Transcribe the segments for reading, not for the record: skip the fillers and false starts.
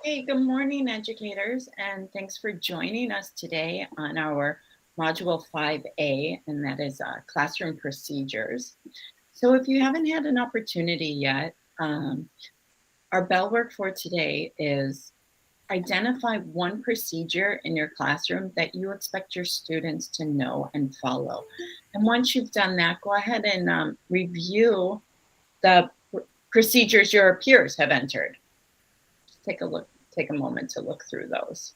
Hey, good morning, educators, and thanks for joining us today on our Module 5A, and that is classroom procedures. So if you haven't had an opportunity yet, our bell work for today is identify one procedure in your classroom that you expect your students to know and follow. And once you've done that, go ahead and review the procedures your peers have entered. Just take a look. Take a moment to look through those.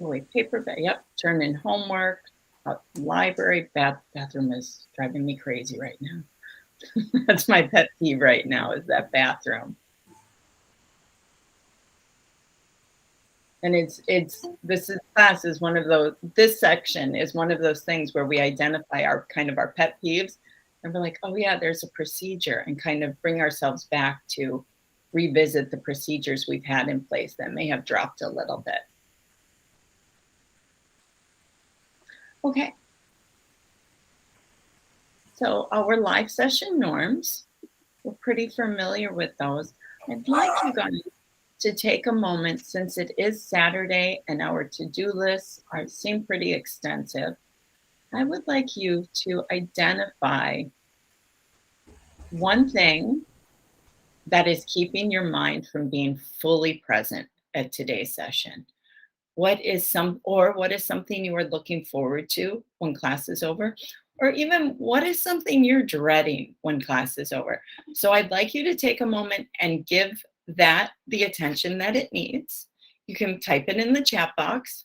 Wait, paper bag. Yep, turn in homework. Library bathroom is driving me crazy right now. That's my pet peeve right now, is that bathroom. And this class is one of those. This section is one of those things where we identify our pet peeves, and we're like, oh yeah, there's a procedure, and kind of bring ourselves back to revisit the procedures we've had in place that may have dropped a little bit. Okay. So our live session norms, we're pretty familiar with those. I'd like you guys to take a moment, since it is Saturday and our to-do lists seem pretty extensive. I would like you to identify one thing that is keeping your mind from being fully present at today's session. What is something you are looking forward to when class is over? Or even what is something you're dreading when class is over? So I'd like you to take a moment and give that the attention that it needs. You can type it in the chat box.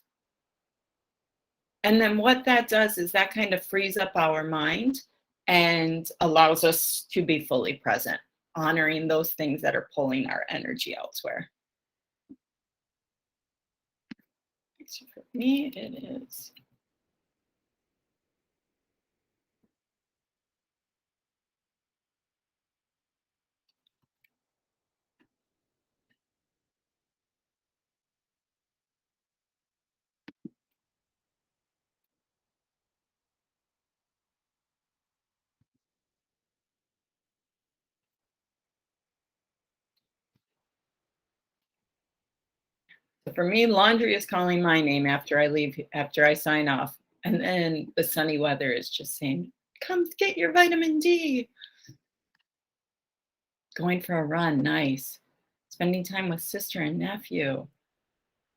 And then what that does is that kind of frees up our mind and allows us to be fully present, honoring those things that are pulling our energy elsewhere. So for me, it is for me, laundry is calling my name after I leave, after I sign off. And then the sunny weather is just saying, come get your vitamin D. Going for a run, nice. Spending time with sister and nephew.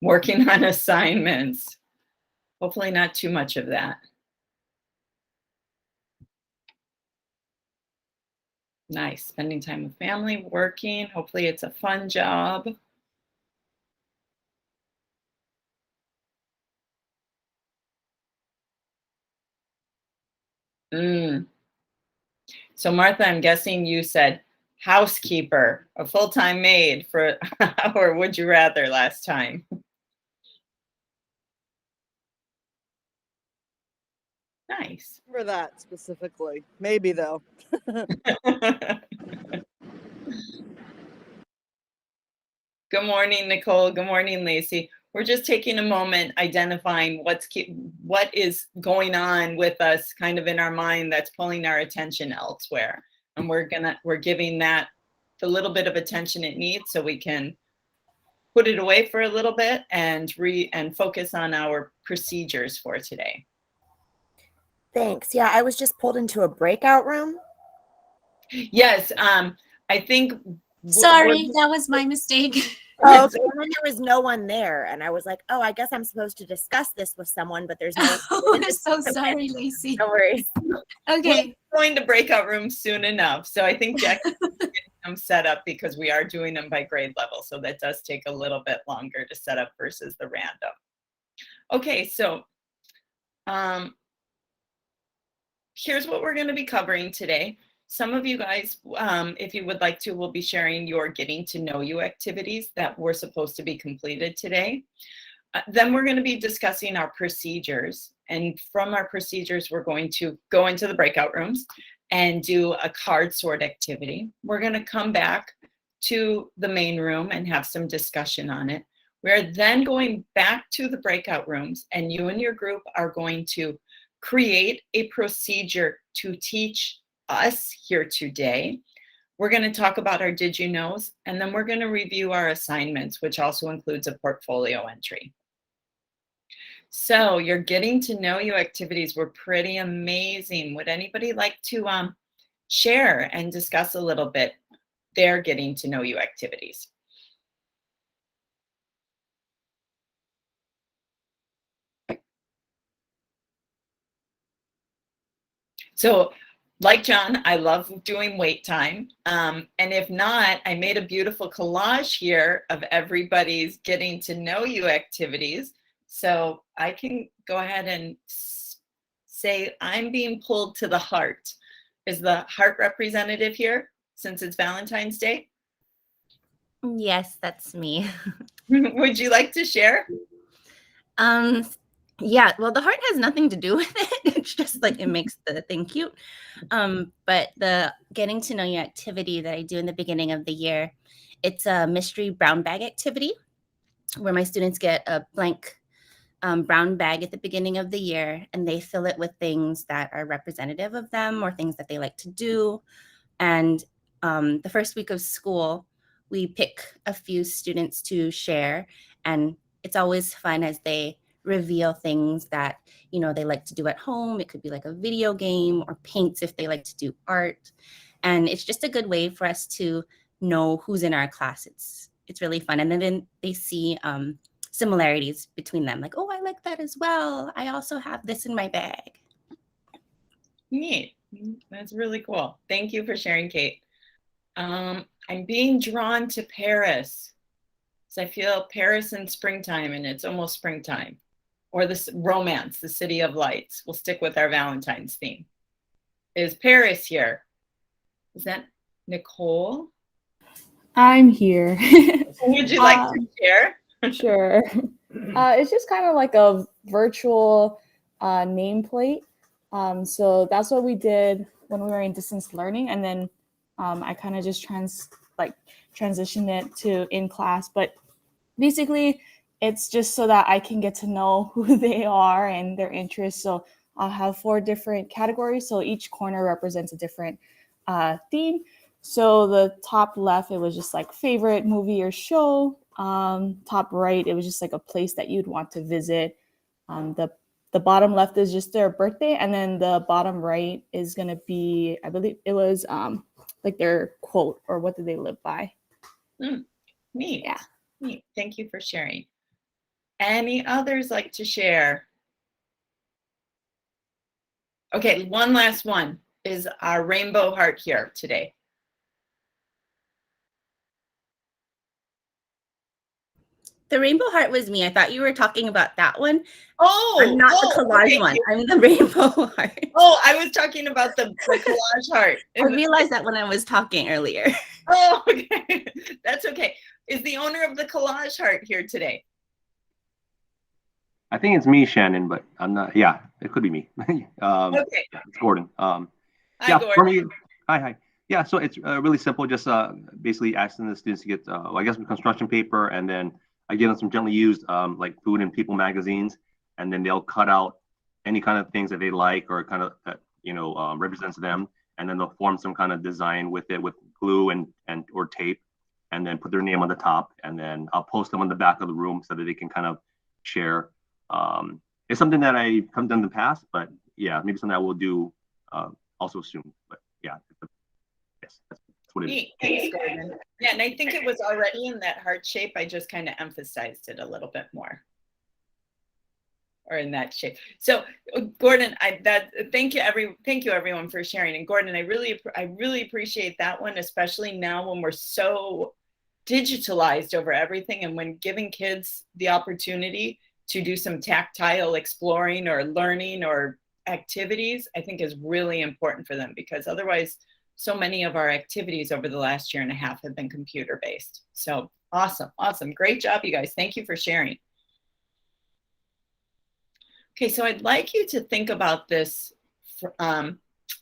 Working on assignments. Hopefully not too much of that. Nice, spending time with family, working. Hopefully it's a fun job. So Martha, I'm guessing you said housekeeper, a full-time maid for, or would you rather last time? Nice. For that specifically. Maybe though. Good morning, Nicole. Good morning, Lacey. We're just taking a moment identifying what is going on with us kind of in our mind that's pulling our attention elsewhere. And we're giving that the little bit of attention it needs so we can put it away for a little bit and focus on our procedures for today. Thanks. Yeah, I was just pulled into a breakout room. Yes, I think. Sorry, that was my mistake. Oh, okay. And then there was no one there, and I was like, "Oh, I guess I'm supposed to discuss this with someone," but there's no. Oh, I'm so sorry, Lacey. No worries. Okay. We're going to breakout rooms soon enough, so I think Jackie's getting them set up because we are doing them by grade level, so that does take a little bit longer to set up versus the random. Okay, so here's what we're going to be covering today. Some of you guys, if you would like to, will be sharing your getting to know you activities that were supposed to be completed today. Then we're going to be discussing our procedures. And from our procedures, we're going to go into the breakout rooms and do a card sort activity. We're going to come back to the main room and have some discussion on it. We're then going back to the breakout rooms, and you and your group are going to create a procedure to teach us here today We're going to talk about our Did You Knows, and then we're going to review our assignments, which also includes a portfolio entry. So your getting to know you activities were pretty amazing. Would anybody like to share and discuss a little bit their getting to know you activities? So like John, I love doing wait time. And if not, I made a beautiful collage here of everybody's getting to know you activities. So I can go ahead and say I'm being pulled to the heart. Is the heart representative here since it's Valentine's Day? Yes, that's me. Would you like to share? Yeah, well, the heart has nothing to do with it. It's just like it makes the thing cute. But the getting to know you activity that I do in the beginning of the year, it's a mystery brown bag activity where my students get a blank brown bag at the beginning of the year and they fill it with things that are representative of them or things that they like to do. And the first week of school, we pick a few students to share, and it's always fun as they reveal things that they like to do at home. It could be like a video game or paints if they like to do art, and it's just a good way for us to know who's in our class. It's really fun, and then they see similarities between them, like, oh, I like that as well, I also have this in my bag. Neat. That's really cool. Thank you for sharing, Kate. I'm being drawn to Paris. So I feel Paris in springtime, and it's almost springtime. Or this romance, the city of lights. We'll stick with our Valentine's theme. Is Paris here? Is that Nicole? I'm here. Would you like to share? Sure. It's just kind of like a virtual nameplate. So that's what we did when we were in distance learning, and then I kind of just transitioned it to in class. But basically, it's just so that I can get to know who they are and their interests. So I'll have 4 different categories. So each corner represents a different theme. So the top left, it was just like favorite movie or show. Top right, it was just like a place that you'd want to visit. The bottom left is just their birthday, and then the bottom right is gonna be, I believe it was like their quote or what did they live by. Neat. Yeah. Neat. Thank you for sharing. Any others like to share? Okay, one last one is our rainbow heart here today. The rainbow heart was me. I thought you were talking about that one. Oh, I'm not the collage okay. one. I'm the rainbow heart. Oh, I was talking about the collage heart. I realized that when I was talking earlier. Oh, okay. That's okay. Is the owner of the collage heart here today? I think it's me, Shannon, but I'm not. Yeah, it could be me. Okay. Yeah, it's Gordon. Hi, Yeah, Gordon. for me, hi. Yeah, so it's really simple. Just basically asking the students to get, I guess, some construction paper, and then I give them some gently used, like Food and People magazines, and then they'll cut out any kind of things that they like or kind of represents them, and then they'll form some kind of design with it with glue and or tape, and then put their name on the top, and then I'll post them on the back of the room so that they can kind of share. It's something that I've done in the past, but yeah, maybe something I will do also soon. But yeah, yes, that's what it is. Thanks, Gordon. Yeah, and I think it was already in that heart shape. I just kind of emphasized it a little bit more, or in that shape. So, Gordon, thank you everyone for sharing. And Gordon, I really appreciate that one, especially now when we're so digitalized over everything, and when giving kids the opportunity to do some tactile exploring or learning or activities, I think is really important for them, because otherwise so many of our activities over the last year and a half have been computer based. So awesome. Great job, you guys. Thank you for sharing. Okay, so I'd like you to think about this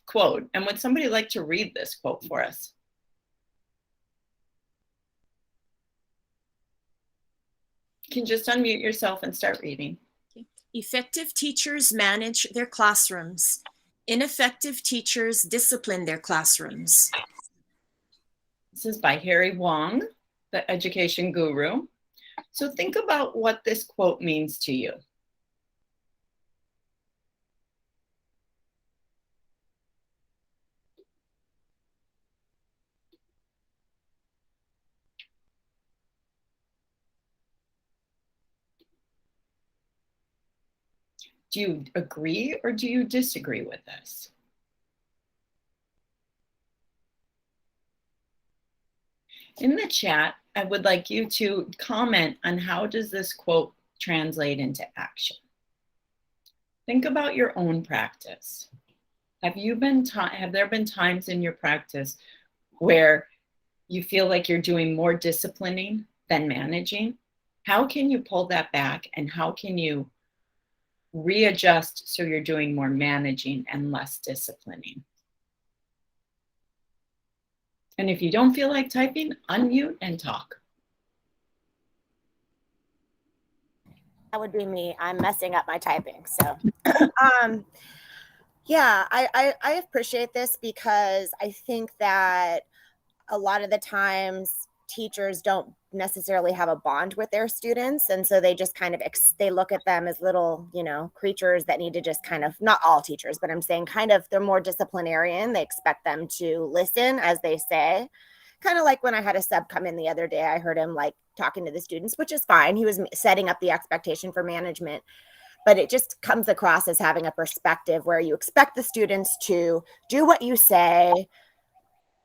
quote. And would somebody like to read this quote for us? You can just unmute yourself and start reading. Effective teachers manage their classrooms. Ineffective teachers discipline their classrooms. This is by Harry Wong, the education guru. So think about what this quote means to you. Do you agree or do you disagree with this? In the chat, I would like you to comment on how does this quote translate into action. Think about your own practice. Have there been times in your practice where you feel like you're doing more disciplining than managing? How can you pull that back and how can you readjust so you're doing more managing and less disciplining? And if you don't feel like typing, unmute and talk. That would be me. I'm messing up my typing. So, yeah, I appreciate this because I think that a lot of the times teachers don't necessarily have a bond with their students. And so they just kind of, they look at them as little, creatures that need to just kind of, not all teachers, but I'm saying kind of, they're more disciplinarian. They expect them to listen, as they say. Kind of like when I had a sub come in the other day, I heard him like talking to the students, which is fine. He was setting up the expectation for management, but it just comes across as having a perspective where you expect the students to do what you say,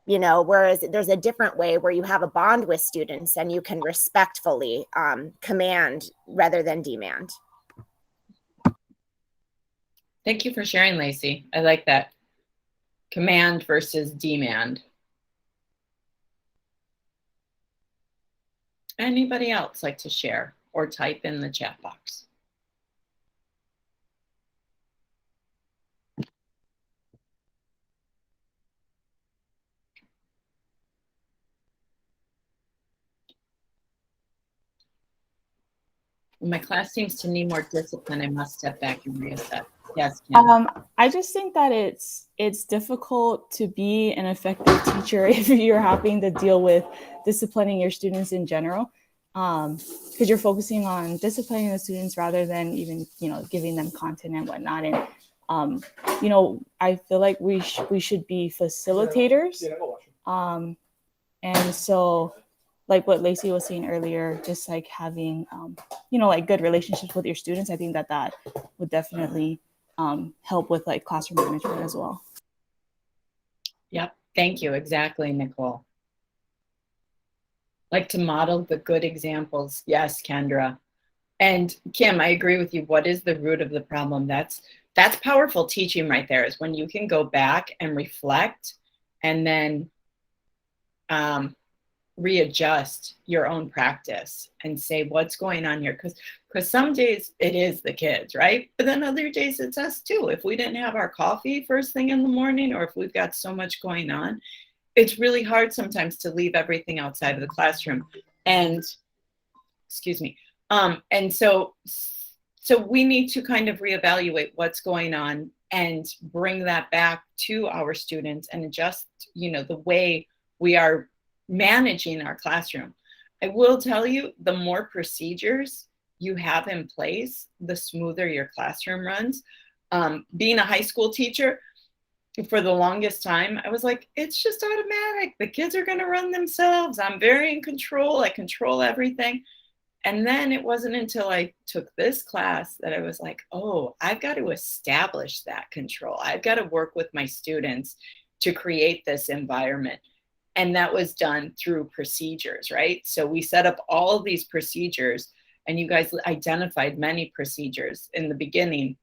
whereas there's a different way where you have a bond with students and you can respectfully command rather than demand. Thank you for sharing, Lacey. I like that. Command versus demand. Anybody else like to share or type in the chat box? My class seems to need more discipline. I must step back and reassess. Yes, Kim. I just think that it's difficult to be an effective teacher if you're having to deal with disciplining your students in general, because you're focusing on disciplining the students rather than even giving them content and whatnot. And I feel like we should be facilitators, and so like what Lacey was saying earlier, just like having like good relationships with your students, I think that would definitely help with like classroom management as well. Yep. Thank you. Exactly, Nicole. Like to model the good examples. Yes, Kendra. And Kim, I agree with you. What is the root of the problem? That's powerful teaching right there, is when you can go back and reflect and then readjust your own practice and say what's going on here, because some days it is the kids, right? But then other days it's us too. If we didn't have our coffee first thing in the morning, or if we've got so much going on, it's really hard sometimes to leave everything outside of the classroom. And excuse me. And so we need to kind of reevaluate what's going on and bring that back to our students and adjust, the way we are managing our classroom. I will tell you, the more procedures you have in place, the smoother your classroom runs. Being a high school teacher, for the longest time, I was like, it's just automatic. The kids are going to run themselves. I'm very in control. I control everything. And then it wasn't until I took this class that I was like, oh, I've got to establish that control. I've got to work with my students to create this environment. And that was done through procedures, right? So we set up all of these procedures, and you guys identified many procedures in the beginning.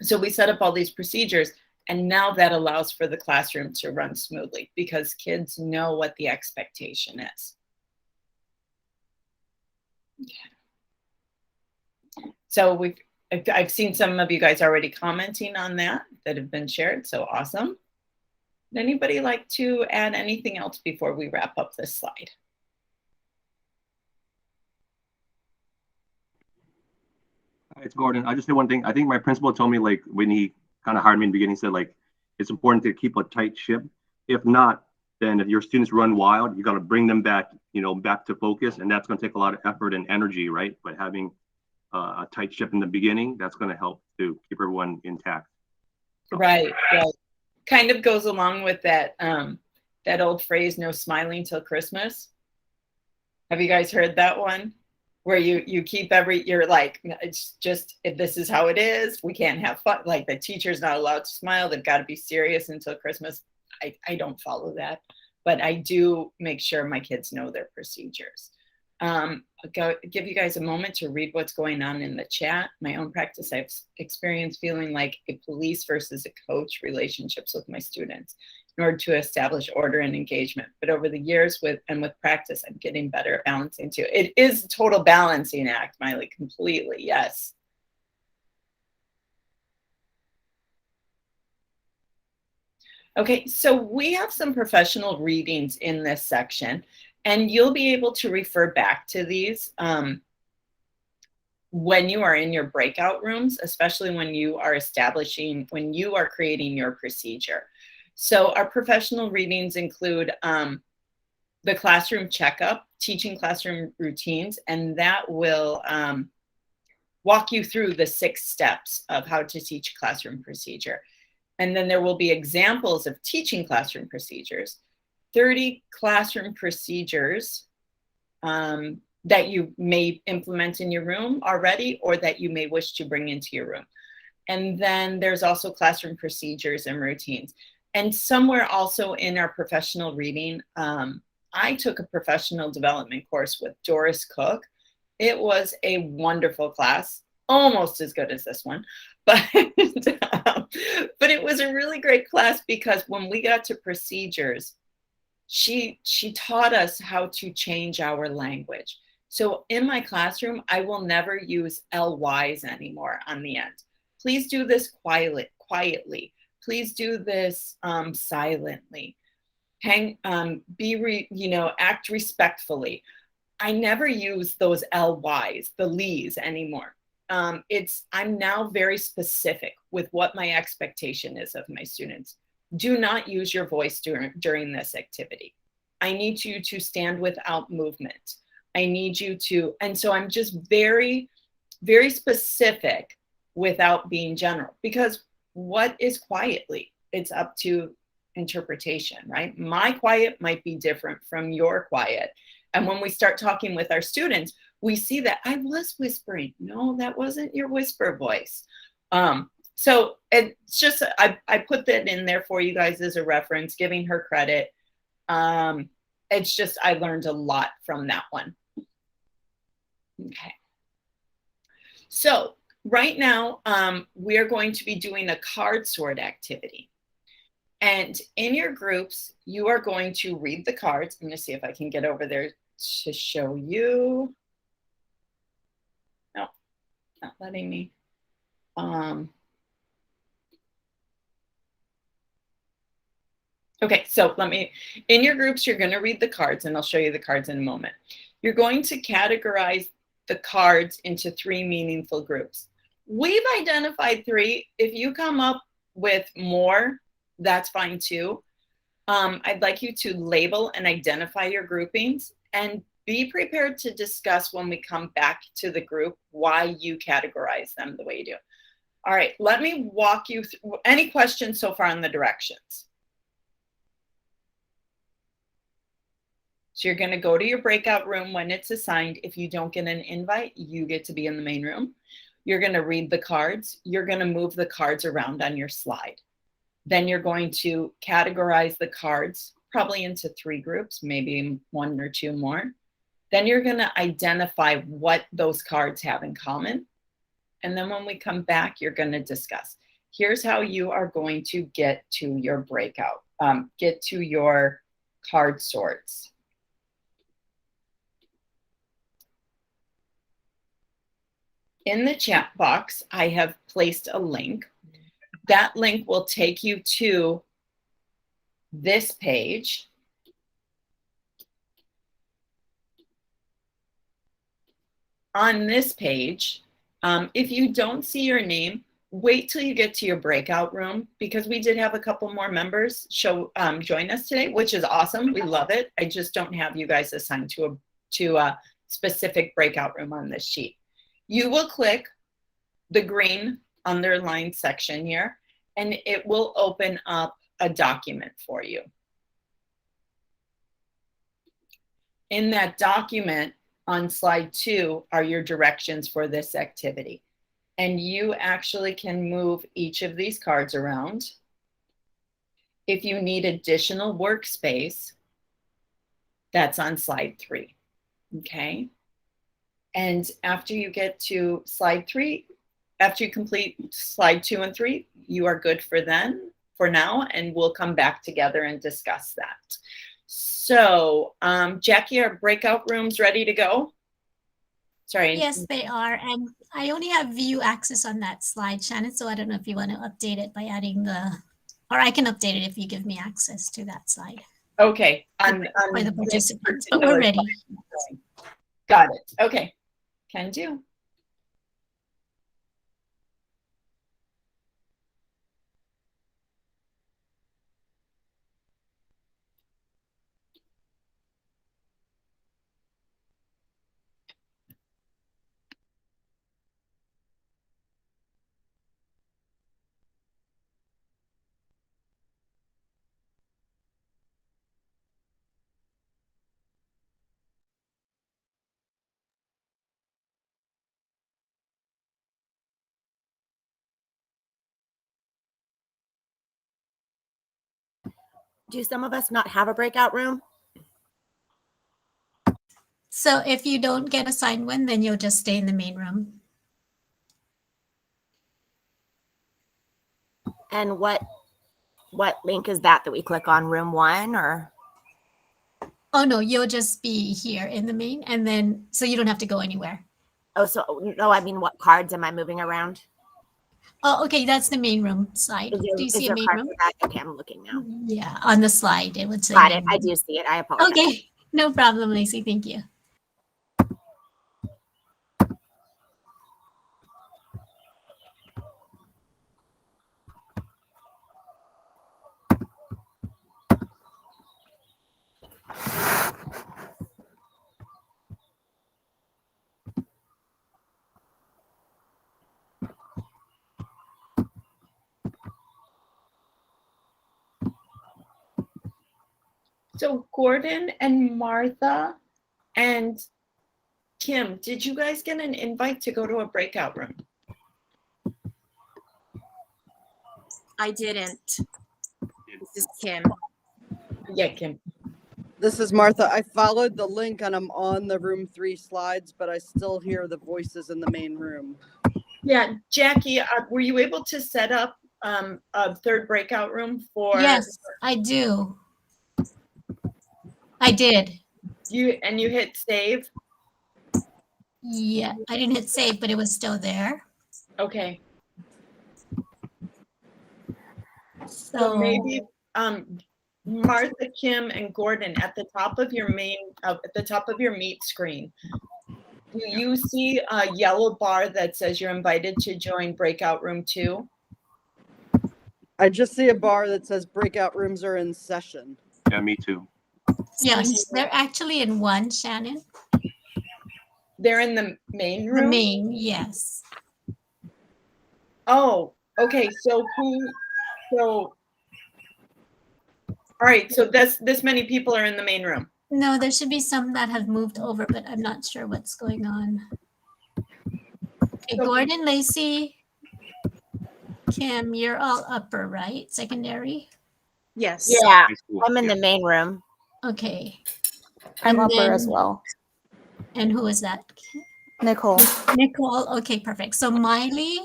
So we set up all these procedures, and now that allows for the classroom to run smoothly because kids know what the expectation is. Okay. So I've seen some of you guys already commenting on that have been shared, so awesome. Would anybody like to add anything else before we wrap up this slide? It's Gordon. I'll just say one thing. I think my principal told me, like, when he kind of hired me in the beginning, he said, like, it's important to keep a tight ship. If not, then if your students run wild, you got to bring them back, back to focus, and that's going to take a lot of effort and energy, right? But having a tight ship in the beginning, that's going to help to keep everyone intact. So. Right. Kind of goes along with that that old phrase, "No smiling till Christmas." Have you guys heard that one? Where you keep you're like, it's just, if this is how it is, we can't have fun. Like, the teacher's not allowed to smile. They've got to be serious until Christmas. I don't follow that, but I do make sure my kids know their procedures. I'll give you guys a moment to read what's going on in the chat. My own practice, I've experienced feeling like a police versus a coach relationships with my students in order to establish order and engagement. But over the years with practice, I'm getting better at balancing too. It is a total balancing act, Miley, completely, yes. Okay, so we have some professional readings in this section, and you'll be able to refer back to these when you are in your breakout rooms, especially when you are creating your procedure. So our professional readings include the classroom checkup, teaching classroom routines, and that will walk you through the 6 steps of how to teach a classroom procedure. And then there will be examples of teaching classroom procedures, 30 classroom procedures that you may implement in your room already, or that you may wish to bring into your room. And then there's also classroom procedures and routines. And somewhere also in our professional reading, I took a professional development course with Doris Cook. It was a wonderful class, almost as good as this one, but it was a really great class, because when we got to procedures, she taught us how to change our language. So in my classroom, I will never use LYs anymore on the end. Please do this quietly. Please do this silently. Act respectfully. I never use those LYs, the lees anymore. I'm now very specific with what my expectation is of my students. Do not use your voice during this activity. I need you to stand without movement. I need you to, and so I'm just very, very specific without being general, because what is quietly? It's up to interpretation, right? My quiet might be different from your quiet. And when we start talking with our students, we see that I was whispering. No, that wasn't your whisper voice. So it's just, I put that in there for you guys as a reference, giving her credit. It's just, I learned a lot from that one. Okay. So right now, we are going to be doing a card sort activity. And in your groups, you are going to read the cards. I'm going to see if I can get over there to show you. No, not letting me. Okay, so in your groups, you're going to read the cards, and I'll show you the cards in a moment. You're going to categorize the cards into 3 meaningful groups. We've identified 3. If you come up with more, that's fine too. I'd like you to label and identify your groupings, and be prepared to discuss when we come back to the group why you categorize them the way you do. All right, let me walk you through. Any questions so far on the directions? So you're going to go to your breakout room when it's assigned. If you don't get an invite, you get to be in the main room. You're going to read the cards. You're going to move the cards around on your slide. Then you're going to categorize the cards probably into 3 groups, maybe 1 or 2 more. Then you're going to identify what those cards have in common. And then when we come back, you're going to discuss. Here's how you are going to get to your breakout, get to your card sorts. In the chat box, I have placed a link. That link will take you to this page. On this page, if you don't see your name, wait till you get to your breakout room, because we did have a couple more members join us today, which is awesome. We love it. I just don't have you guys assigned to a specific breakout room on this sheet. You will click the green underlined section here, and it will open up a document for you. In that document on slide 2 are your directions for this activity. And you actually can move each of these cards around. If you need additional workspace, that's on slide 3, okay? And after you get to slide 3, after you complete slide 2 and 3, you are good for now, and we'll come back together and discuss that. So, Jackie, are breakout rooms ready to go? Sorry. Yes, they are. And I only have view access on that slide, Shannon. So I don't know if you want to update it by adding or I can update it if you give me access to that slide. Okay. For the participants, but we're ready. Got it. Okay. Can do. Do some of us not have a breakout room? So if you don't get assigned one, then you'll just stay in the main room. And what link is that we click on, room 1 or? Oh no, you'll just be here in the main, and then so you don't have to go anywhere. Oh, so no, I mean, what cards am I moving around? Oh, okay, that's the main room side. Is there- Do you is see a there main cards room? for that? Okay, I'm looking now. Yeah, on the slide it would say. Got main it. I room. do see it. I apologize. Okay, no problem, Lacey. Thank you. So Gordon and Martha and Kim, did you guys get an invite to go to a breakout room? I didn't. This is Kim. Yeah, Kim. This is Martha. I followed the link and I'm on the room 3 slides, but I still hear the voices in the main room. Yeah, Jackie, were you able to set up a third breakout room for Yes, I do. I did. you? And you hit save? Yeah, I didn't hit save, but it was still there. Okay. So So maybe Martha, Kim, and Gordon, at the top of your meet screen, do you see a yellow bar that says you're invited to join breakout room 2? I just see a bar that says breakout rooms are in session. Yeah, me too. yes, they're actually in one, Shannon. They're in the main The room? main, yes. Oh, okay. So all right. So this many people are in the main room. No, there should be some that have moved over, but I'm not sure what's going on. Okay, So- Gordon, Lacey, Kim, you're all upper, right? Secondary? Yes. Yeah, High school. I'm in Yeah. the main room. Okay. I'm And upper as then- well. And who is that? Nicole. Nicole. Okay, perfect. So Miley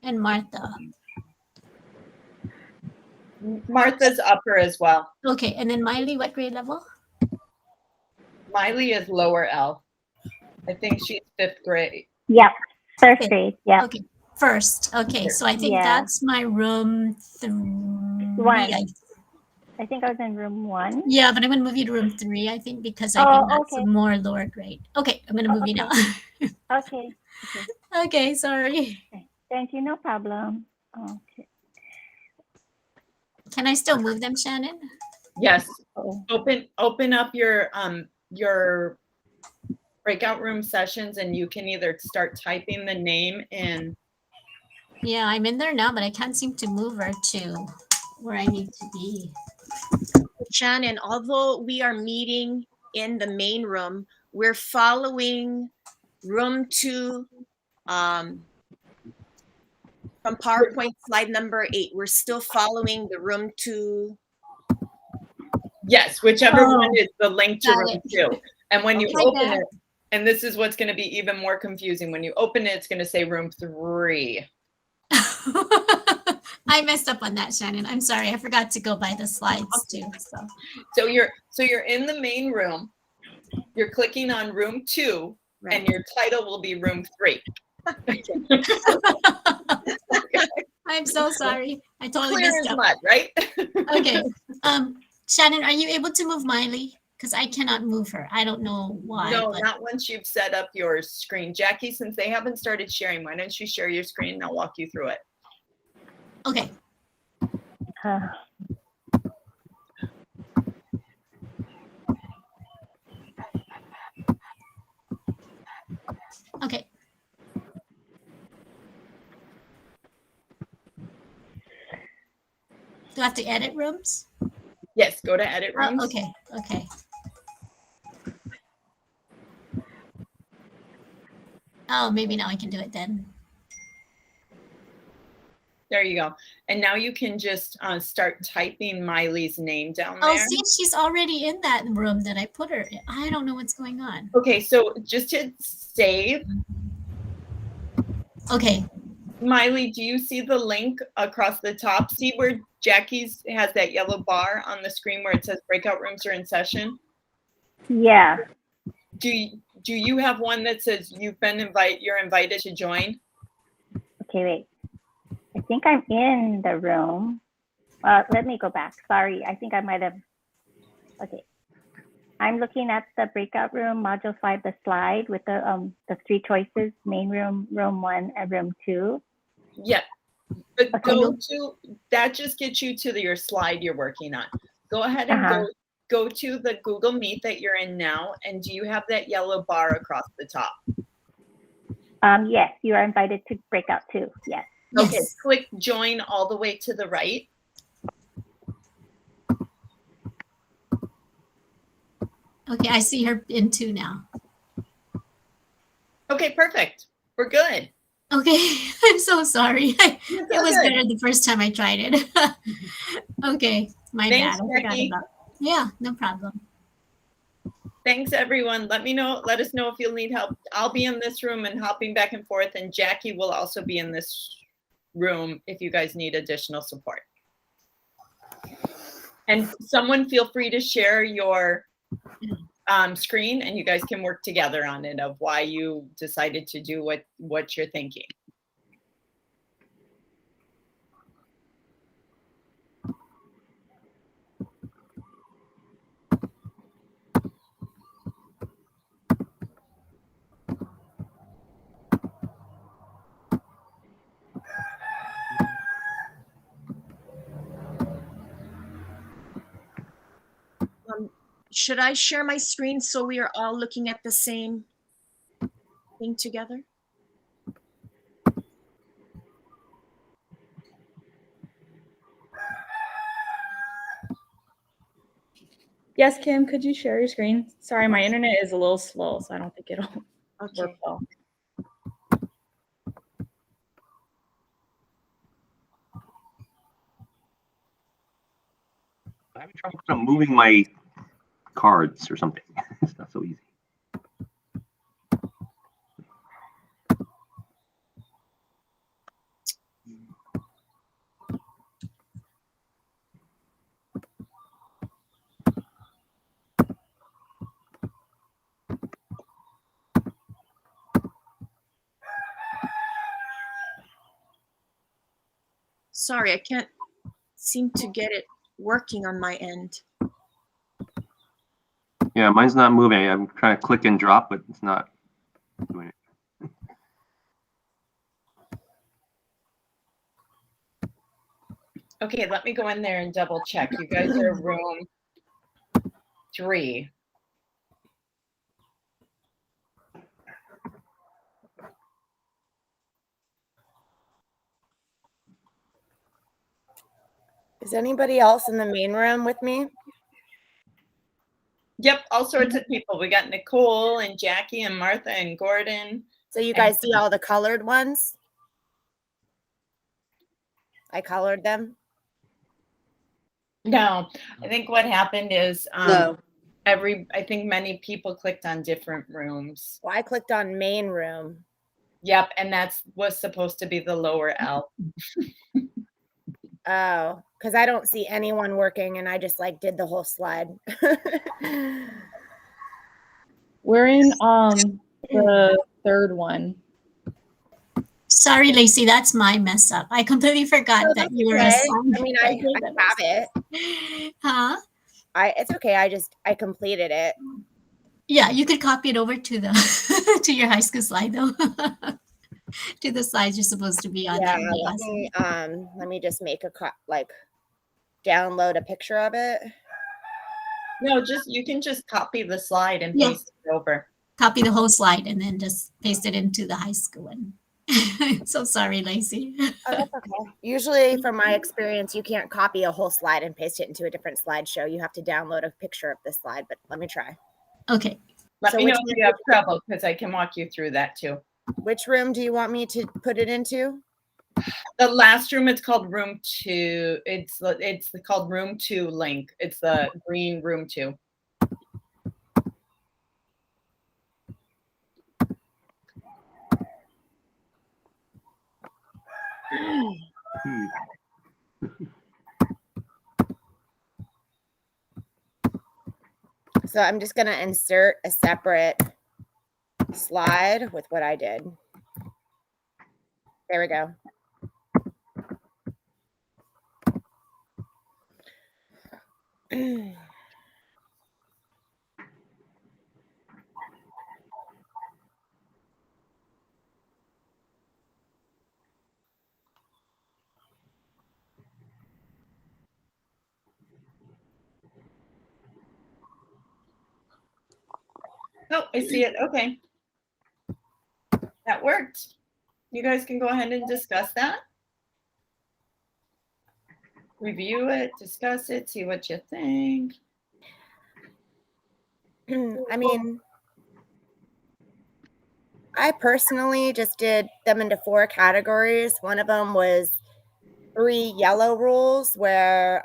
and Martha. Martha's upper as well. Okay, and then Miley, what grade level? Miley is lower L. I think she's 5th grade. Yep. First Okay. grade. Yep. Okay, first. Okay, so I think Yeah. that's my room 3. One. I think I was in room 1. Yeah, but I'm going to move you to room 3, I think, because I Oh, think that's okay. a more lower grade. Okay, I'm going to move you now. Okay. Okay, sorry. Thank you. No problem. Okay. Can I still move them, Shannon? Yes. Oh, Open up your breakout room sessions, and you can either start typing the name in. Yeah, I'm in there now, but I can't seem to move her to where I need to be. Shannon, although we are meeting in the main room, we're following room 2 from PowerPoint slide number 8. We're still following the room 2. Yes, whichever Oh, one is the link to got room it. 2. And when you Okay. open it, and this is what's going to be even more confusing. When you open it, it's going to say room 3. I messed up on that, Shannon. I'm sorry. I forgot to go by the slides too. So you're in the main room. You're clicking on room 2, and your title will be room 3. I'm so sorry. I totally Clear messed as up. mud, right? Okay. Shannon, are you able to move Miley? Because I cannot move her. I don't know why. No, but... not once you've set up your screen. Jackie, since they haven't started sharing, why don't you share your screen and I'll walk you through it. Okay. Okay. Do I have to edit rooms? Yes, go to edit rooms. Oh, okay. Okay. Oh, maybe now I can do it then. There you go. And now you can just start typing Miley's name down there. Oh, see, she's already in that room that I put her in. I don't know what's going on. Okay, so just hit save. Okay. Miley, do you see the link across the top? See where Jackie's has that yellow bar on the screen where it says breakout rooms are in session? yeah. Do you have one that says you're invited to join? Okay, wait. I think I'm in the room. Let me go back. Sorry, I think I might have. Okay. I'm looking at the breakout room, module 5, the slide with the 3 choices: main room, room 1, and room 2. Yeah, but Okay. that just gets you to your slide you're working on. Go ahead and go to the Google Meet that you're in now, and do you have that yellow bar across the top? Yes, you are invited to breakout 2. Yes. Okay, click join all the way to the right. Okay, I see her in 2 now. Okay, perfect. We're good. Okay, I'm so sorry. It was good. better the first time I tried it. Okay, my Thanks, bad. I forgot Jackie. about. Yeah, no problem. Thanks, everyone. Let us know if you'll need help. I'll be in this room and hopping back and forth, and Jackie will also be in this room if you guys need additional support. And someone feel free to share your screen, and you guys can work together on it of why you decided to do what you're thinking. Should I share my screen so we are all looking at the same thing together? Yes, Kim, could you share your screen? Sorry, my internet is a little slow, so I don't think it'll work well. I'm having trouble moving my cards or something. It's not so easy. Sorry, I can't seem to get it working on my end. Yeah, mine's not moving. I'm trying to click and drop, but it's not doing it. Okay, let me go in there and double check. You guys are room 3. Is anybody else in the main room with me? Yep, all sorts of people. We got Nicole and Jackie and Martha and Gordon. So you guys see all the colored ones? I colored them. No, I think what happened is No. I think many people clicked on different rooms. Well, I clicked on main room. Yep, and that's was supposed to be the lower L. Oh, because I don't see anyone working and I just like did the whole slide. We're in the third one. Sorry, Lacey, that's my mess up. I completely forgot No, that that's you were okay. assigned. I mean, I have it. Huh? It's okay. I completed it. Yeah, you could copy it over to the to your high school slide though. To the slides you're supposed to be on. Yeah, That would be awesome. let me just make a download a picture of it. No, you can just copy the slide and Yeah. paste it over. Copy the whole slide and then just paste it into the high school one. So sorry, Lacey. Oh, that's okay. Usually, from my experience, you can't copy a whole slide and paste it into a different slideshow. You have to download a picture of the slide, but let me try. Okay. Let So me know which if you have trouble because I can walk you through that too. Which room do you want me to put it into? The last room, it's called room 2. It's called room 2 link. It's the green room 2. So I'm just going to insert a separate slide with what I did. There we go. Oh, I see it. Okay. That worked. You guys can go ahead and discuss that. Review it, discuss it, see what you think. I mean, I personally just did them into 4 categories. One of them was 3 yellow rules where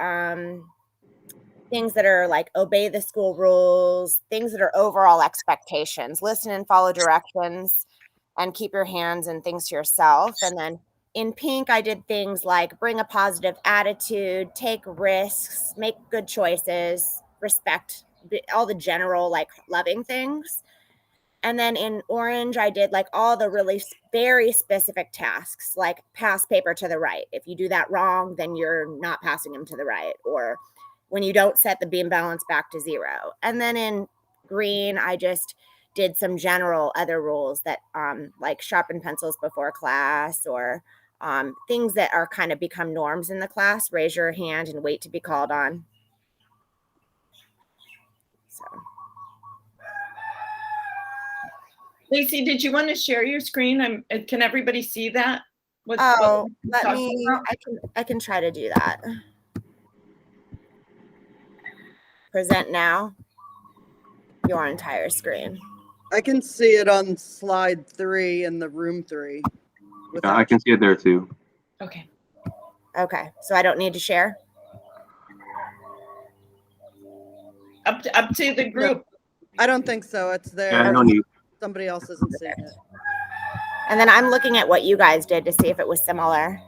things that are like obey the school rules, things that are overall expectations, listen and follow directions, and keep your hands and things to yourself. And then in pink, I did things like bring a positive attitude, take risks, make good choices, respect, all the general like loving things. And then in orange, I did like all the really very specific tasks, like pass paper to the right. If you do that wrong, then you're not passing them to the right. Or when you don't set the beam balance back to 0. And then in green, I just did some general other rules that like sharpen pencils before class, or things that are kind of become norms in the class. Raise your hand and wait to be called on. So. Lacey, did you want to share your screen? Can everybody see that? I can try to do that. Present now. Your entire screen. I can see it on slide 3 in the room 3. Yeah, I can see it there too. Okay. Okay, so I don't need to share? Up to the group. I don't think so. It's there. Yeah, no need. Somebody else isn't seeing it. And then I'm looking at what you guys did to see if it was similar.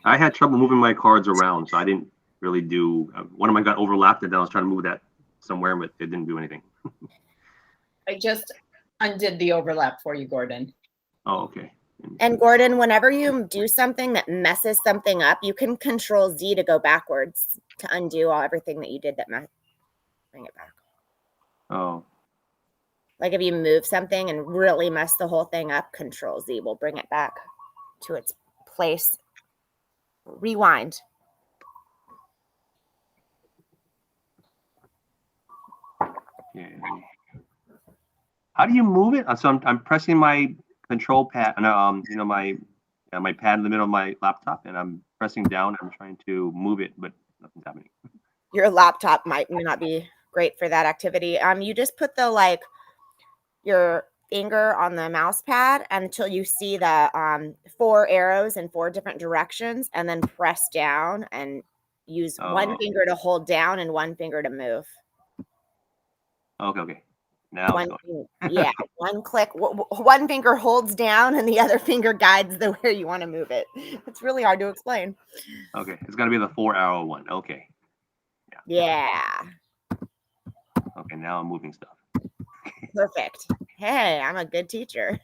I had trouble moving my cards around, so I didn't really do. One of mine got overlapped, and then I was trying to move that somewhere, but it didn't do anything. I just undid the overlap for you, Gordon. Oh, okay. And Gordon, whenever you do something that messes something up, you can Control Z to go backwards to undo everything that you did that bring it back. Oh, Like if you move something and really mess the whole thing up, Control Z will bring it back to its place. Rewind. yeah. How do you move it? So I'm pressing my control pad, you know, my pad in the middle of my laptop, and I'm pressing down. I'm trying to move it, but nothing's happening. Your laptop might not be great for that activity. You just put the your finger on the mouse pad until you see the 4 arrows in 4 different directions, and then press down and use one Oh, finger to hold down and one finger to move. okay. Now it's going. Yeah, one click. One finger holds down and the other finger guides the where you want to move it. It's really hard to explain. Okay, it's got to be the 4-arrow one. Okay. Yeah, Okay, now I'm moving stuff. perfect. Hey, I'm a good teacher.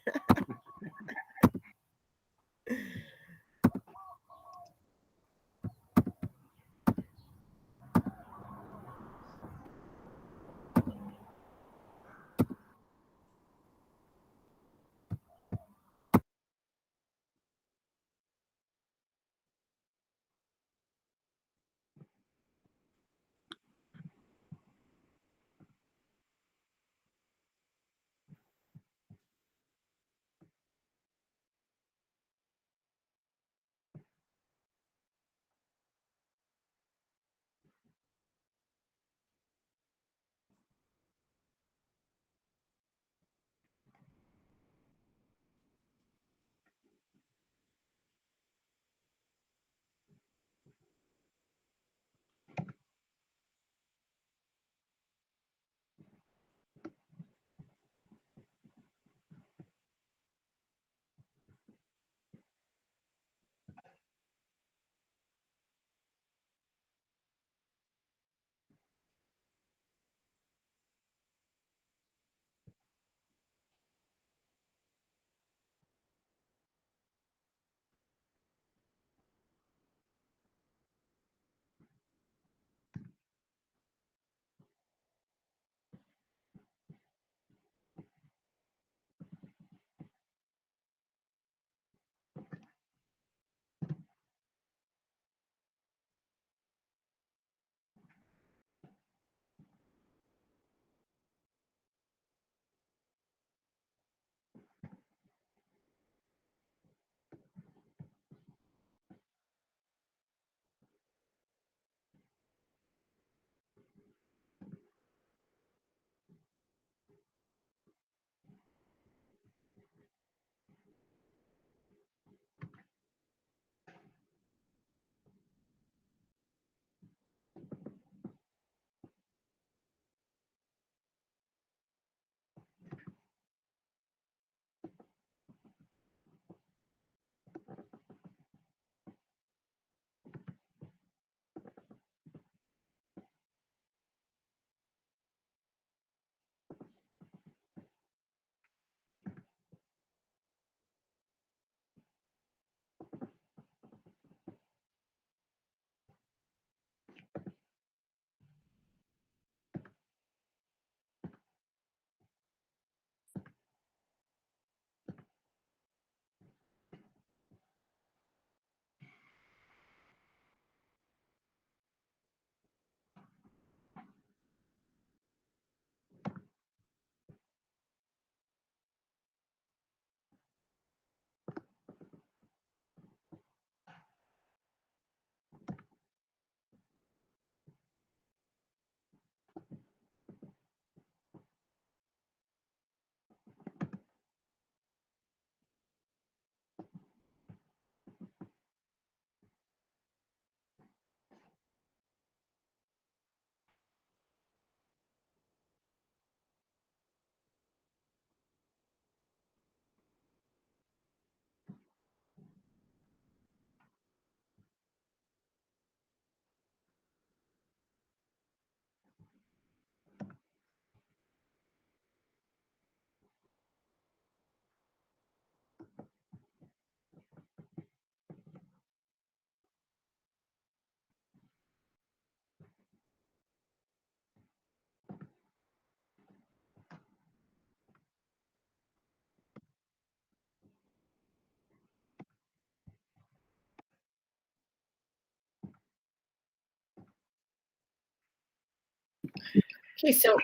Okay, so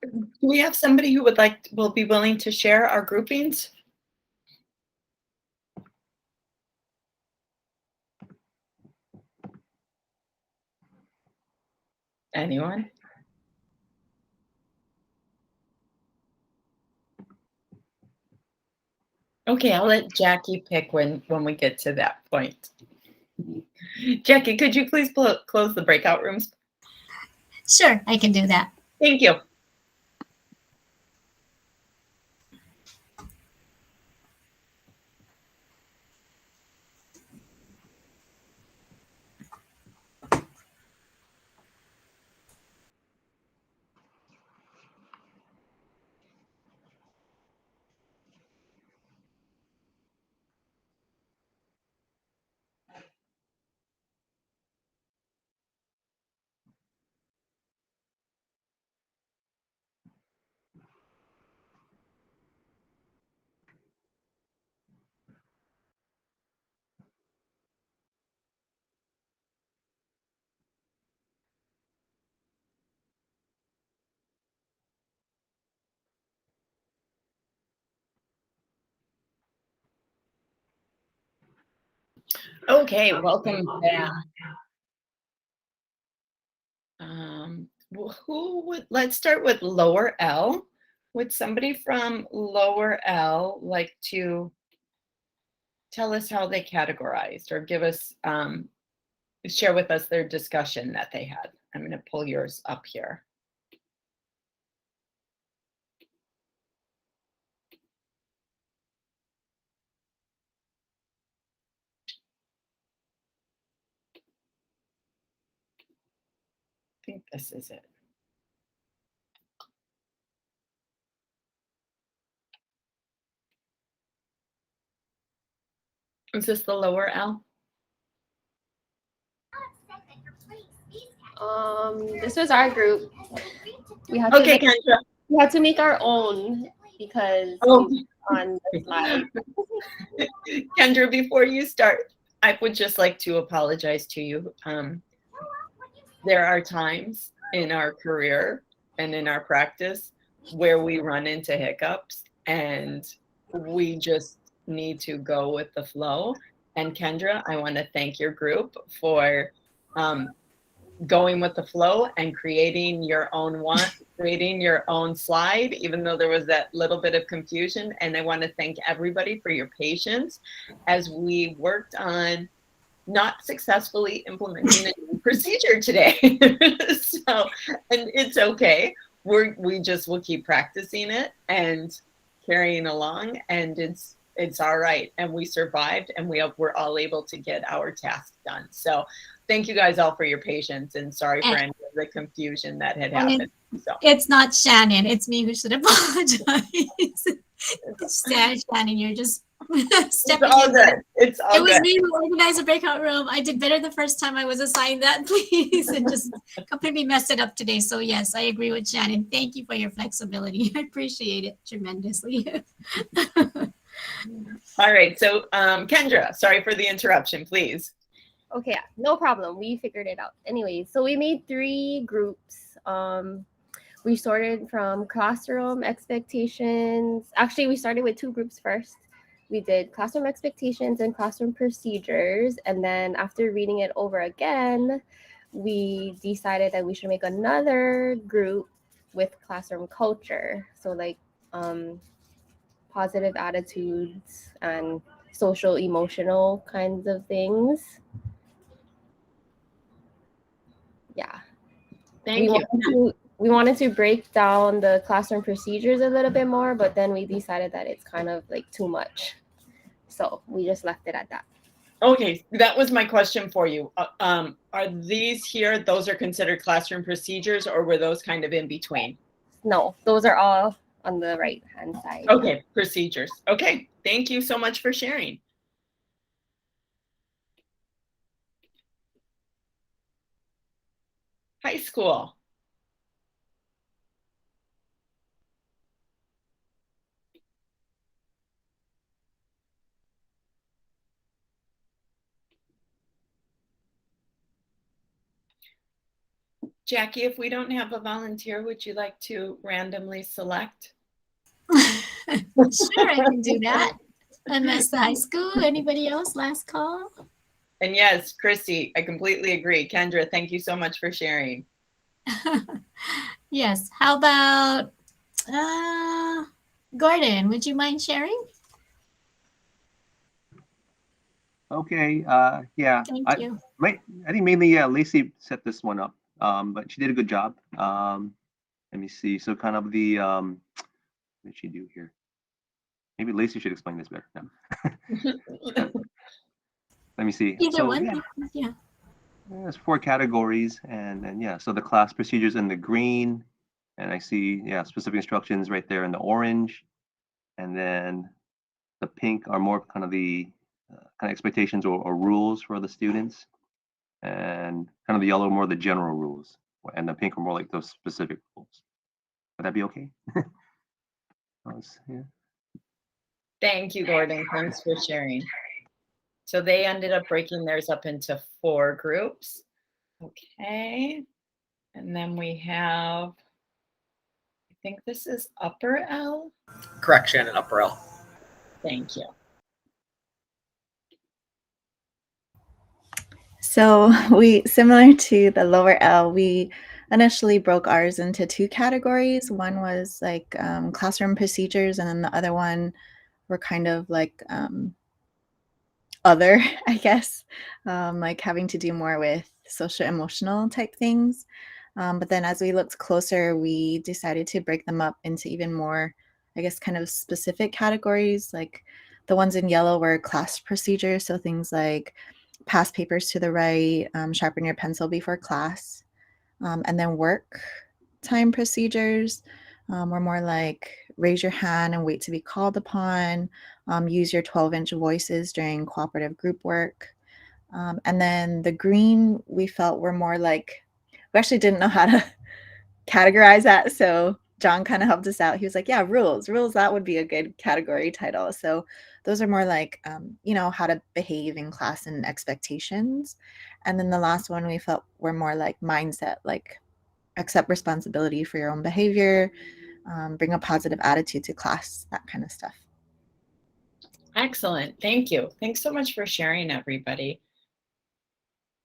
do we have somebody who will be willing to share our groupings? Anyone? Okay, I'll let Jackie pick when we get to that point. Jackie, could you please close the breakout rooms? Sure, I can do that. Thank you. Okay, welcome back. Let's start with lower L. Would somebody from lower L like to tell us how they categorized or give us, share with us their discussion that they had? I'm going to pull yours up here. I think this is it. Is this the lower L? This was our group. We had Okay, to Kendra. we had to make our own because Oh. on the slide. Kendra, before you start, I would just like to apologize to you. There are times in our career and in our practice where we run into hiccups and we just need to go with the flow. And Kendra, I want to thank your group for going with the flow and creating your own slide, even though there was that little bit of confusion. And I want to thank everybody for your patience as we worked on not successfully implementing a new procedure today. So, and it's okay. We just will keep practicing it and carrying along, and it's all right. And we survived, and we're all able to get our task done. So thank you guys all for your patience, and sorry for any of the confusion that had happened. So It's not Shannon. It's me who should apologize. It's Shannon. You're just stepping it's all in. good. It's all It was good. me who organized the breakout room. I did better the first time I was assigned that, please, and just completely messed it up today. So yes, I agree with Shannon. Thank you for your flexibility. I appreciate it tremendously. All right. So Kendra, sorry for the interruption, please. Okay, no problem. We figured it out. Anyway, so we made 3 groups. We sorted from classroom expectations. Actually, we started with 2 groups first. We did classroom expectations and classroom procedures. And then after reading it over again, we decided that we should make another group with classroom culture. So like positive attitudes and social emotional kinds of things. Yeah. Thank you. We wanted to break down the classroom procedures a little bit more, but then we decided that it's kind of like too much. So we just left it at that. Okay, that was my question for you. Are these here, those are considered classroom procedures, or were those kind of in between? No, those are all on the right hand side. Okay, procedures. Okay, thank you so much for sharing. High school. Jackie, if we don't have a volunteer, would you like to randomly select? Sure, I can do that. MS High School. Anybody else? Last call. And yes, Christy, I completely agree. Kendra, thank you so much for sharing. Yes. How about Gordon? Would you mind sharing? Okay. Yeah. Thank you. I think mainly, yeah, Lacey set this one up, but she did a good job. Let me see. So kind of the, what did she do here? Maybe Lacey should explain this better. No. Let me see. Either So, one. yeah, Yeah. there's 4 categories, and then yeah, so the class procedures in the green, and I see, yeah, specific instructions right there in the orange, and then the pink are more kind of the kind of expectations or rules for the students, and kind of the yellow more the general rules, and the pink are more like those specific rules. Would that be okay? Yeah. Thank you, Gordon. Thanks for sharing. So they ended up breaking theirs up into 4 groups. Okay. And then we have, I think this is upper L. Correct, Shannon, upper L. Thank you. So we, similar to the lower L, we initially broke ours into 2 categories. One was like classroom procedures, and then the other one were kind of like other, I guess, like having to do more with social emotional type things. But then as we looked closer, we decided to break them up into even more, I guess, kind of specific categories. Like the ones in yellow were class procedures. So things like pass papers to the right, sharpen your pencil before class. And then work time procedures were more like raise your hand and wait to be called upon, use your 12-inch voices during cooperative group work. And then the green we felt were more like, we actually didn't know how to categorize that. So John kind of helped us out. He was like, yeah, rules, that would be a good category title. So those are more like, you know, how to behave in class and expectations. And then the last one we felt were more like mindset, like accept responsibility for your own behavior, bring a positive attitude to class, that kind of stuff. Excellent. Thank you. Thanks so much for sharing, everybody.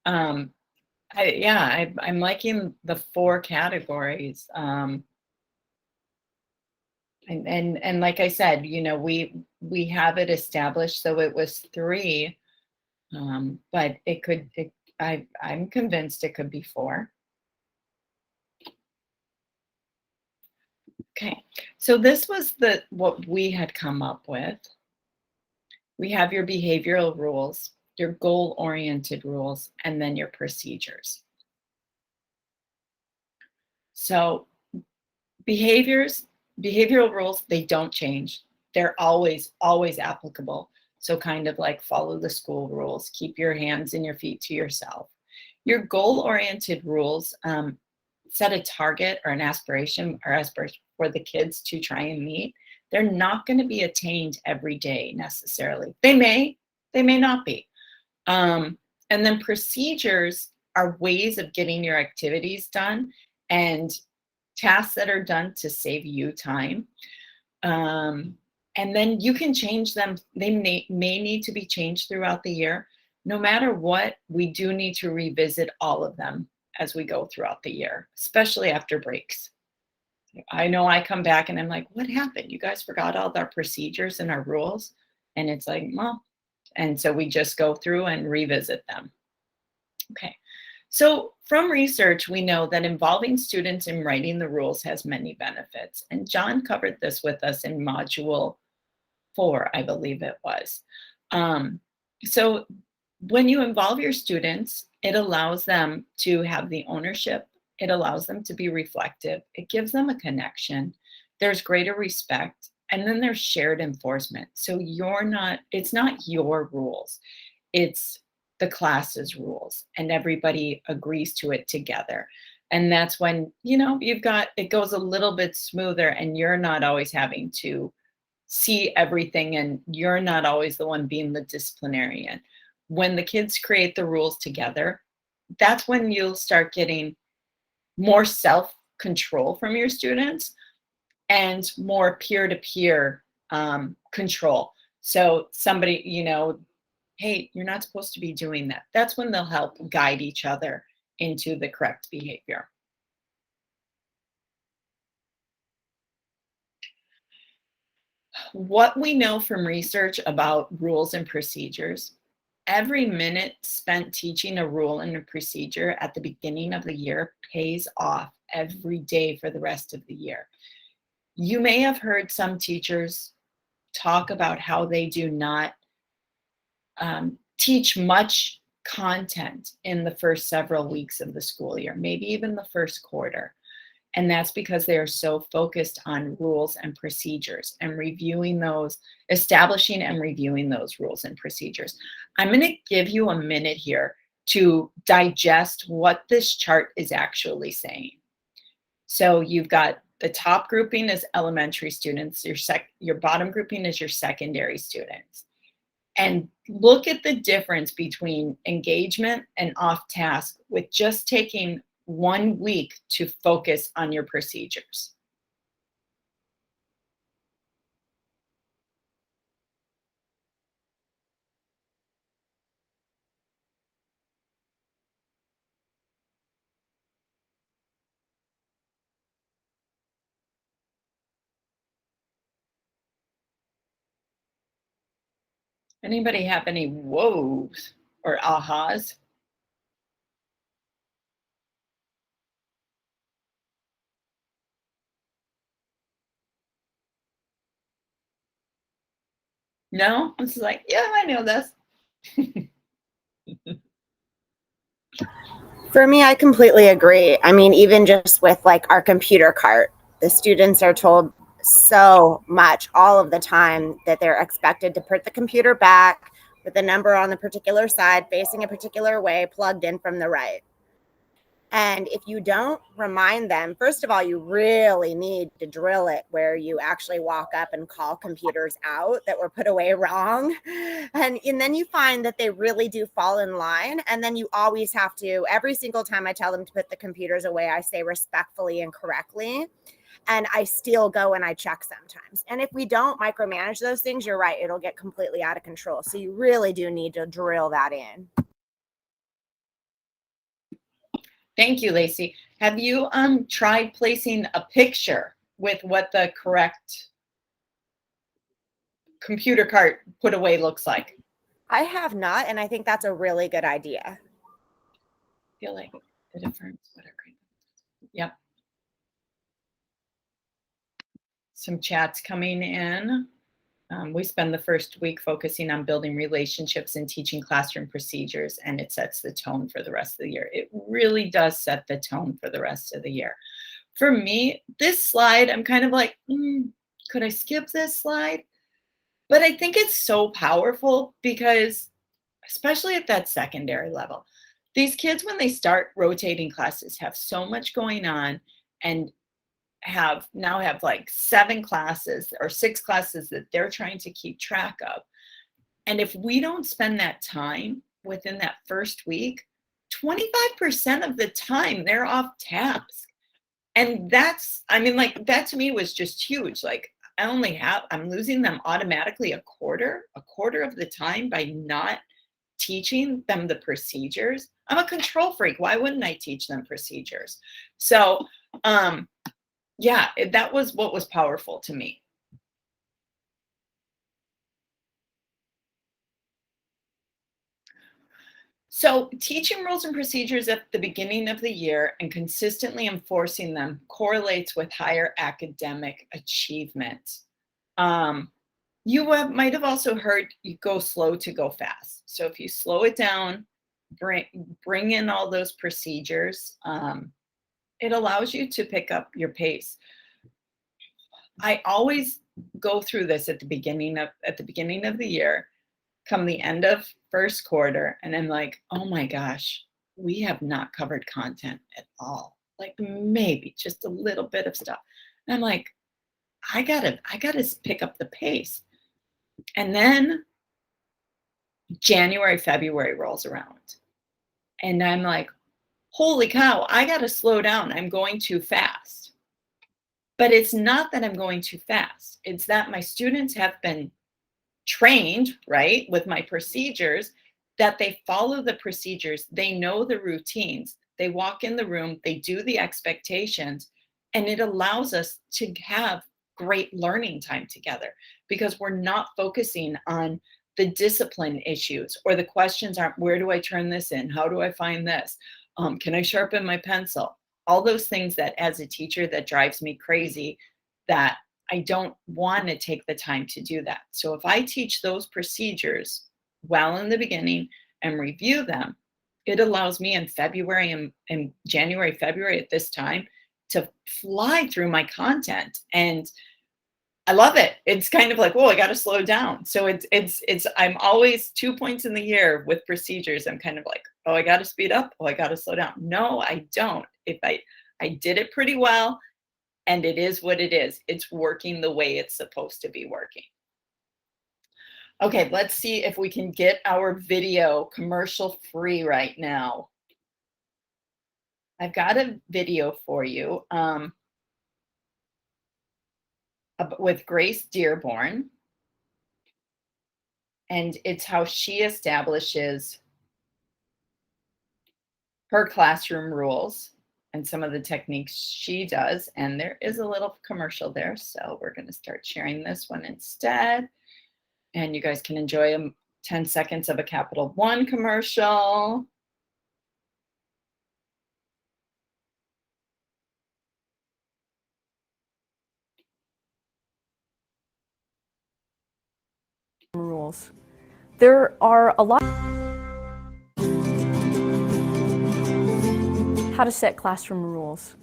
I'm liking the 4 categories. And like I said, you know, we have it established, so it was 3, but I'm convinced it could be 4. Okay, so this was what we had come up with. We have your behavioral rules, your goal-oriented rules, and then your procedures. So behavioral rules, they don't change. They're always applicable. So kind of like follow the school rules, keep your hands and your feet to yourself. Your goal-oriented rules set a target or an aspiration for the kids to try and meet. They're not going to be attained every day necessarily. They may not be. And then procedures are ways of getting your activities done and tasks that are done to save you time. And then you can change them. They may need to be changed throughout the year. No matter what, we do need to revisit all of them as we go throughout the year, especially after breaks. I know I come back and I'm like, what happened? You guys forgot all our procedures and our rules? And it's like, well, and so we just go through and revisit them. Okay, so from research, we know that involving students in writing the rules has many benefits. And John covered this with us in module 4, I believe it was. So when you involve your students, it allows them to have the ownership. It allows them to be reflective. It gives them a connection. There's greater respect. And then there's shared enforcement. So it's not your rules. It's the class's rules, and everybody agrees to it together. And that's when, you know, it goes a little bit smoother, and you're not always having to see everything, and you're not always the one being the disciplinarian. When the kids create the rules together, that's when you'll start getting more self-control from your students and more peer-to-peer control. So somebody, you know, hey, you're not supposed to be doing that. That's when they'll help guide each other into the correct behavior. What we know from research about rules and procedures, every minute spent teaching a rule and a procedure at the beginning of the year pays off every day for the rest of the year. You may have heard some teachers talk about how they do not teach much content in the first several weeks of the school year, maybe even the first quarter. And that's because they are so focused on rules and procedures and reviewing those, establishing and reviewing those rules and procedures. I'm going to give you a minute here to digest what this chart is actually saying. So you've got the top grouping is elementary students, your bottom grouping is your secondary students. And look at the difference between engagement and off task with just taking 1 week to focus on your procedures. Anybody have any whoas or ahas? No? It's like, yeah, I know this. For me, I completely agree. I mean, even just with like our computer cart, the students are told so much all of the time that they're expected to put the computer back with the number on the particular side, facing a particular way, plugged in from the right. And if you don't remind them, first of all, you really need to drill it where you actually walk up and call computers out that were put away wrong. And then you find that they really do fall in line. And then you always have to, every single time I tell them to put the computers away, I say respectfully and correctly. And I still go and I check sometimes. And if we don't micromanage those things, you're right, it'll get completely out of control. So you really do need to drill that in. Thank you, Lacey. Have you tried placing a picture with what the correct computer cart put away looks like? I have not, and I think that's a really good idea. I feel like the difference. Yep. Some chats coming in. We spend the first week focusing on building relationships and teaching classroom procedures, and it sets the tone for the rest of the year. It really does set the tone for the rest of the year. For me, this slide, I'm kind of like, could I skip this slide? But I think it's so powerful because, especially at that secondary level, these kids, when they start rotating classes, have so much going on and now have like 7 classes or 6 classes that they're trying to keep track of. And if we don't spend that time within that first week, 25% of the time they're off task. And that's, I mean, like that to me was just huge. Like I'm losing them automatically a quarter of the time by not teaching them the procedures. I'm a control freak. Why wouldn't I teach them procedures? So, yeah, that was what was powerful to me. So teaching rules and procedures at the beginning of the year and consistently enforcing them correlates with higher academic achievement. You might have also heard you go slow to go fast. So if you slow it down, bring in all those procedures, it allows you to pick up your pace. I always go through this at the beginning of the year, come the end of first quarter, and I'm like, oh my gosh, we have not covered content at all. Like maybe just a little bit of stuff. And I'm like, I gotta pick up the pace. And then January, February rolls around. And I'm like, holy cow, I got to slow down. I'm going too fast. But it's not that I'm going too fast. It's that my students have been trained, right, with my procedures, that they follow the procedures. They know the routines. They walk in the room, they do the expectations, and it allows us to have great learning time together because we're not focusing on the discipline issues, or the questions aren't, where do I turn this in? How do I find this? Can I sharpen my pencil? All those things that as a teacher that drives me crazy, that I don't want to take the time to do that. So if I teach those procedures well in the beginning and review them, it allows me in February and January, February at this time to fly through my content. And I love it. It's kind of like, whoa, I got to slow down. So I'm always 2 points in the year with procedures. I'm kind of like, oh, I got to speed up. Oh, I got to slow down. No, I don't. If I did it pretty well, and it is what it is. It's working the way it's supposed to be working. Okay, let's see if we can get our video commercial free right now. I've got a video for you with Grace Dearborn. And it's how she establishes her classroom rules and some of the techniques she does. And there is a little commercial there. So we're going to start sharing this one instead. And you guys can enjoy 10 seconds of a Capital One commercial. Rules. There are a lot. How to set classroom rules.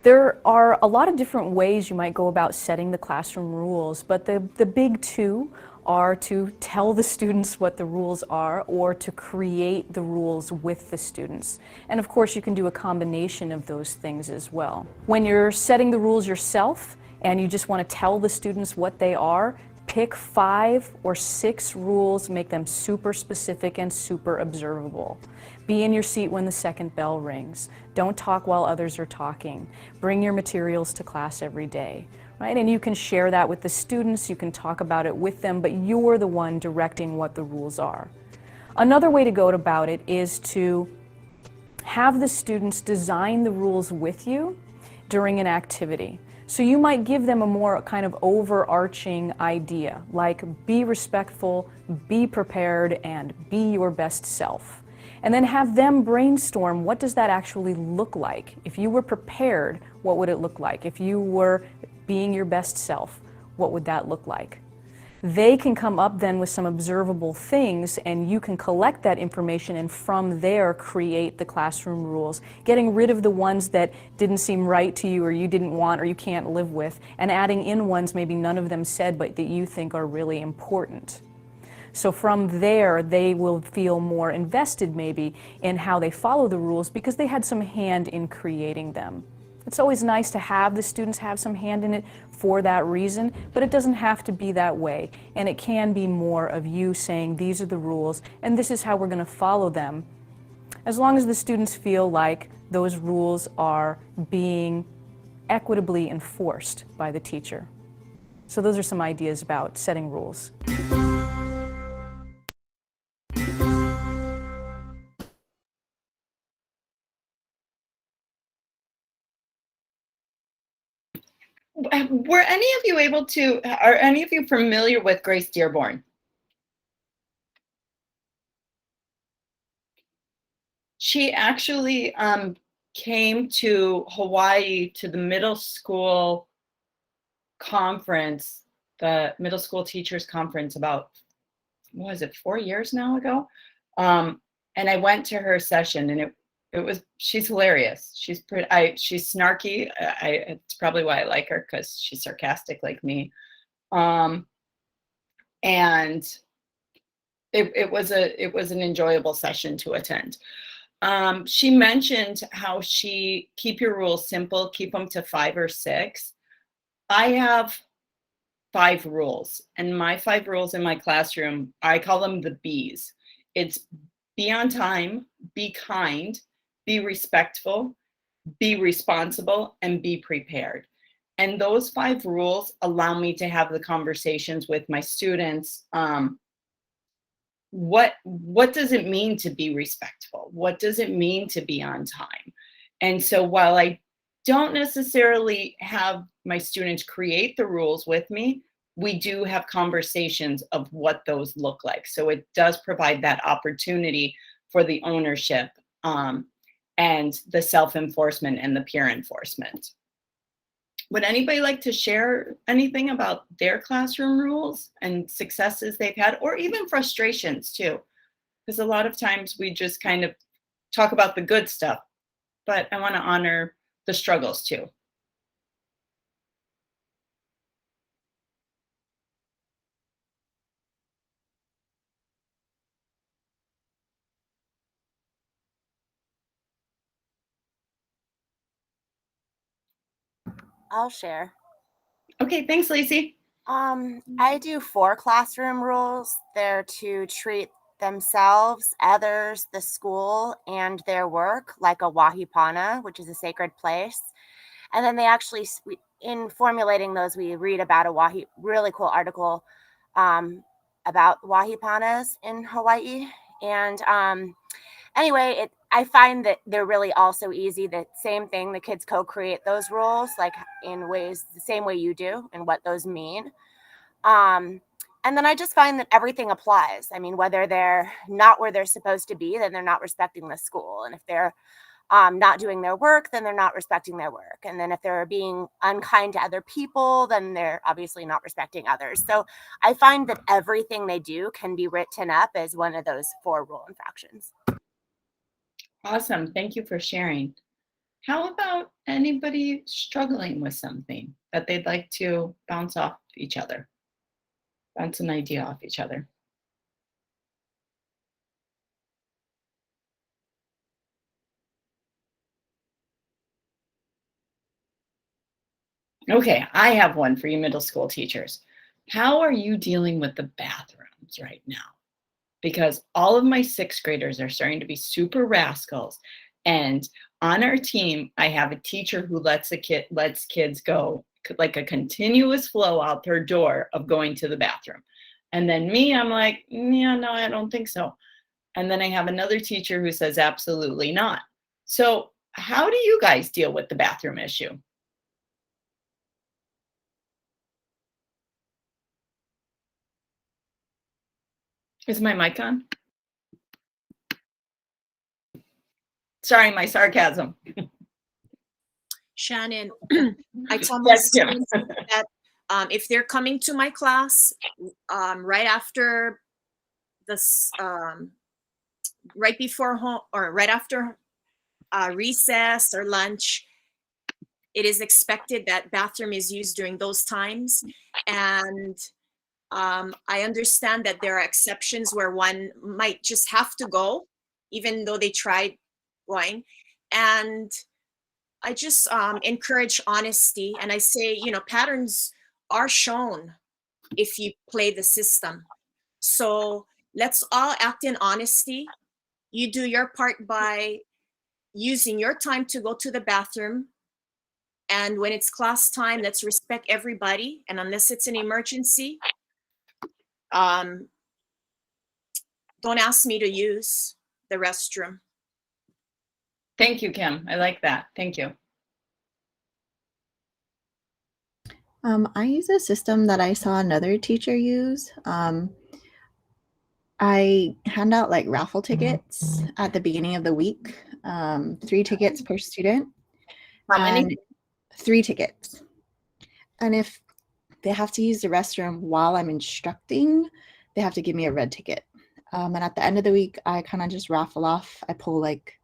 There are a lot of different ways you might go about setting the classroom rules, but the big two are to tell the students what the rules are or to create the rules with the students. And of course, you can do a combination of those things as well. When you're setting the rules yourself and you just want to tell the students what they are, pick 5 or 6 rules, make them super specific and super observable. Be in your seat when the second bell rings. Don't talk while others are talking. Bring your materials to class every day, right? And you can share that with the students, you can talk about it with them, but you're the one directing what the rules are. Another way to go about it is to have the students design the rules with you during an activity. So you might give them a more kind of overarching idea, like be respectful, be prepared, and be your best self. And then have them brainstorm, what does that actually look like? If you were prepared, what would it look like? If you were being your best self, what would that look like? They can come up then with some observable things, and you can collect that information and from there create the classroom rules, getting rid of the ones that didn't seem right to you or you didn't want or you can't live with, and adding in ones maybe none of them said but that you think are really important. So from there, they will feel more invested maybe in how they follow the rules because they had some hand in creating them. It's always nice to have the students have some hand in it for that reason, but it doesn't have to be that way. And it can be more of you saying, these are the rules, and this is how we're going to follow them, as long as the students feel like those rules are being equitably enforced by the teacher. So those are some ideas about setting rules. Were any of you able to, are any of you familiar with Grace Dearborn? She actually came to Hawaii to the middle school conference, the middle school teachers conference about, what was it, 4 years now ago? And I went to her session and it was, she's hilarious. She's pretty, she's snarky. It's probably why I like her, because she's sarcastic like me. And it was an enjoyable session to attend. She mentioned how she keep your rules simple, keep them to 5 or 6. I have 5 rules, and my 5 rules in my classroom, I call them the B's. It's be on time, be kind, be respectful, be responsible, and be prepared. And those 5 rules allow me to have the conversations with my students. What does it mean to be respectful? What does it mean to be on time? And so while I don't necessarily have my students create the rules with me, we do have conversations of what those look like. So it does provide that opportunity for the ownership and the self-enforcement and the peer enforcement. Would anybody like to share anything about their classroom rules and successes they've had, or even frustrations too? Because a lot of times we just kind of talk about the good stuff, but I want to honor the struggles too. I'll share. Okay, thanks, Lacey. I do 4 classroom rules. They're to treat themselves, others, the school, and their work like a Wahipana, which is a sacred place. And then they actually, in formulating those, we read about a really cool article about Wahipanas in Hawaii. And anyway, I find that they're really also easy. The same thing, the kids co-create those rules, like in ways, the same way you do, and what those mean. And then I just find that everything applies. I mean, whether they're not where they're supposed to be, then they're not respecting the school. And if they're not doing their work, then they're not respecting their work. And then if they're being unkind to other people, then they're obviously not respecting others. So I find that everything they do can be written up as one of those 4 rule infractions. Awesome. Thank you for sharing. How about anybody struggling with something that they'd like to bounce off each other? Bounce an idea off each other. Okay, I have one for you middle school teachers. How are you dealing with the bathrooms right now? Because all of my 6th graders are starting to be super rascals. And on our team, I have a teacher who lets kids go like a continuous flow out their door of going to the bathroom. And then me, I'm like, yeah, no, I don't think so. And then I have another teacher who says absolutely not. So how do you guys deal with the bathroom issue? Is my mic on? Sorry, my sarcasm. Shannon, I tell my students that if they're coming to my class right after this, right before home or right after recess or lunch, it is expected that bathroom is used during those times. And I understand that there are exceptions where one might just have to go, even though they tried going. And I just encourage honesty. And I say, patterns are shown if you play the system. So let's all act in honesty. You do your part by using your time to go to the bathroom. And when it's class time, let's respect everybody. And unless it's an emergency, don't ask me to use the restroom. Thank you, Kim. I like that. Thank you. I use a system that I saw another teacher use. I hand out like raffle tickets at the beginning of the week, 3 tickets per student. How many? 3 tickets. And if they have to use the restroom while I'm instructing, they have to give me a red ticket. And at the end of the week, I kind of just raffle off. I pull like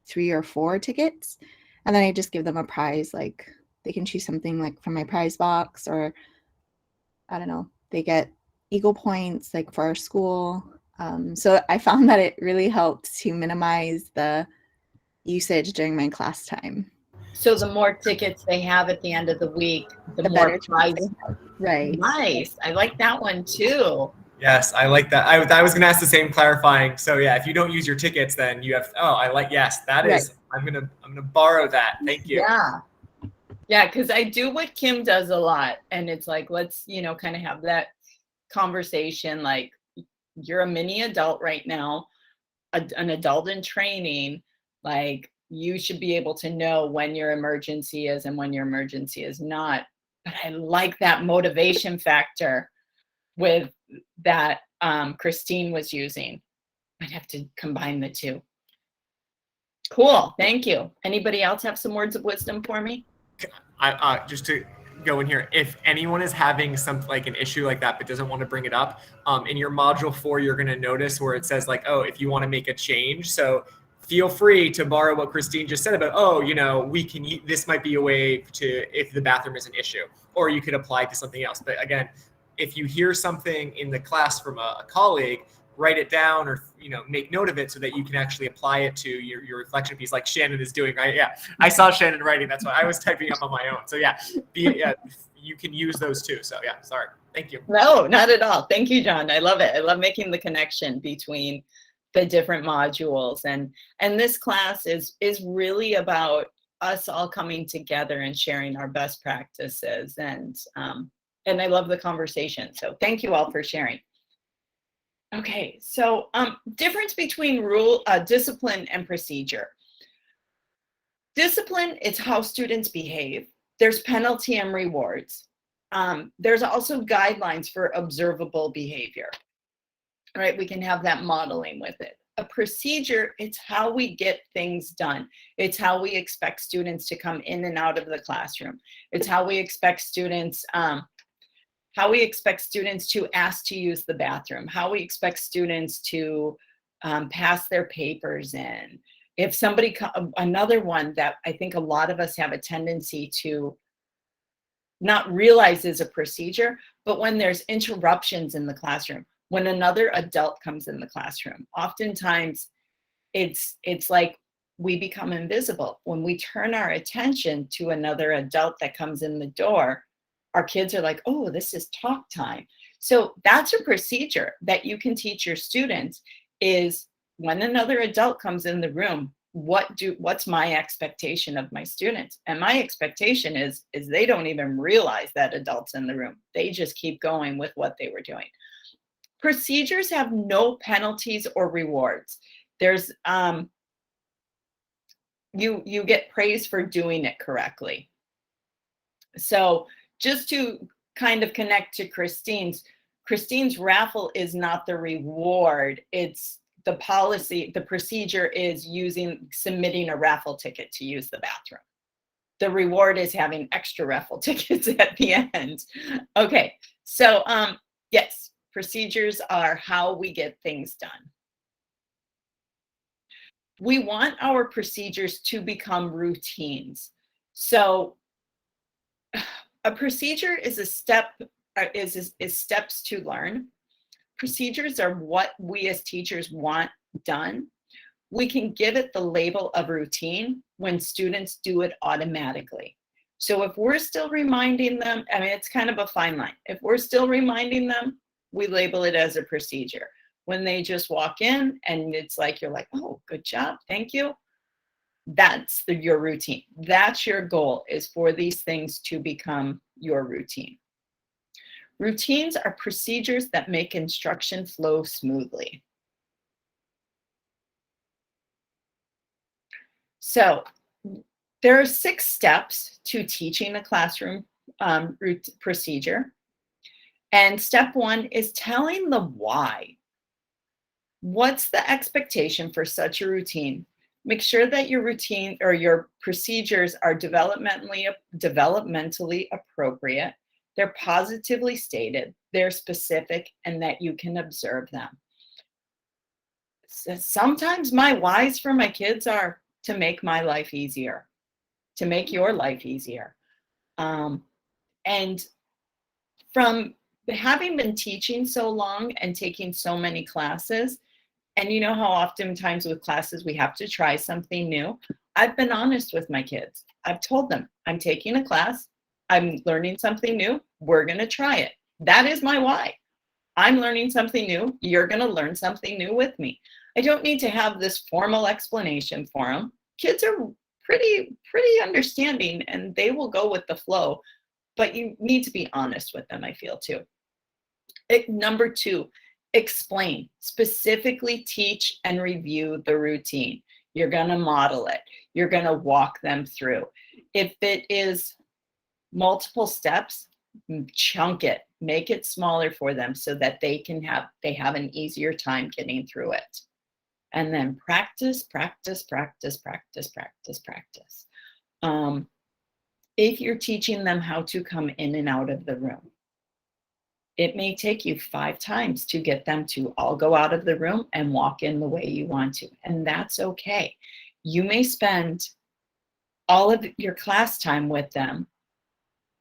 3 or 4 tickets, and then I just give them a prize. Like they can choose something like from my prize box, or I don't know, they get Eagle points like for our school. So I found that it really helped to minimize the usage during my class time. So the more tickets they have at the end of the week, the more better prizes. Right. Nice. I like that one too. Yes, I like that. I was gonna ask the same clarifying. So yeah, if you don't use your tickets, then you have. Oh, I like. Yes, that is. I'm gonna borrow that. Thank you. Yeah. Yeah, because I do what Kim does a lot. And it's like, let's, kind of have that conversation. Like, you're a mini adult right now, an adult in training. Like, you should be able to know when your emergency is and when your emergency is not. But I like that motivation factor with that Christine was using. I'd have to combine the two. Cool. Thank you. Anybody else have some words of wisdom for me? I just to go in here, if anyone is having something like an issue like that but doesn't want to bring it up, in your module 4, you're going to notice where it says like, oh, if you want to make a change. So feel free to borrow what Christine just said about, oh, this might be a way to, if the bathroom is an issue, or you could apply to something else. But again, if you hear something in the class from a colleague, write it down or make note of it so that you can actually apply it to your reflection piece, like Shannon is doing, right? Yeah, I saw Shannon writing. That's why I was typing up on my own. So yeah, you can use those too. So yeah, sorry. Thank you. No, not at all. Thank you, John. I love it. I love making the connection between the different modules, and this class is really about us all coming together and sharing our best practices, and I love the conversation. So thank you all for sharing. Okay, so difference between discipline and procedure. Discipline is how students behave. There's penalty and rewards. There's also guidelines for observable behavior. Right, we can have that modeling with it. A procedure, it's how we get things done. It's how we expect students to come in and out of the classroom. It's how we expect students to ask to use the bathroom, how we expect students to pass their papers in. If somebody, another one that I think a lot of us have a tendency to not realize is a procedure, but when there's interruptions in the classroom, when another adult comes in the classroom, oftentimes it's like we become invisible. When we turn our attention to another adult that comes in the door, our kids are like, oh, this is talk time. So that's a procedure that you can teach your students, is when another adult comes in the room, what's my expectation of my students? And my expectation is they don't even realize that adult's in the room. They just keep going with what they were doing. Procedures have no penalties or rewards. There's you get praise for doing it correctly. So just to kind of connect to Christine's raffle is not the reward. It's the policy. The procedure is submitting a raffle ticket to use the bathroom. The reward is having extra raffle tickets at the end. Okay, so yes, procedures are how we get things done. We want our procedures to become routines. So a procedure is a step, is steps to learn. Procedures are what we as teachers want done. We can give it the label of routine when students do it automatically. So if we're still reminding them, I mean, it's kind of a fine line. If we're still reminding them, we label it as a procedure. When they just walk in and it's like, you're like, oh, good job, thank you. That's your routine. That's your goal, is for these things to become your routine. Routines are procedures that make instruction flow smoothly. So there are 6 steps to teaching a classroom procedure. And step 1 is telling the why. What's the expectation for such a routine? Make sure that your routine or your procedures are developmentally appropriate. They're positively stated, they're specific, and that you can observe them. So sometimes my whys for my kids are to make my life easier, to make your life easier. And from having been teaching so long and taking so many classes, and you know how oftentimes with classes we have to try something new, I've been honest with my kids. I've told them, I'm taking a class, I'm learning something new, we're going to try it. That is my why. I'm learning something new. You're going to learn something new with me. I don't need to have this formal explanation for them. Kids are pretty understanding and they will go with the flow, but you need to be honest with them, I feel too. Number 2, explain. Specifically teach and review the routine. You're going to model it. You're going to walk them through. If it is multiple steps, chunk it, make it smaller for them so that they have an easier time getting through it. And then practice, practice, practice, practice, practice, practice. If you're teaching them how to come in and out of the room, it may take you 5 times to get them to all go out of the room and walk in the way you want to. And that's okay. You may spend all of your class time with them,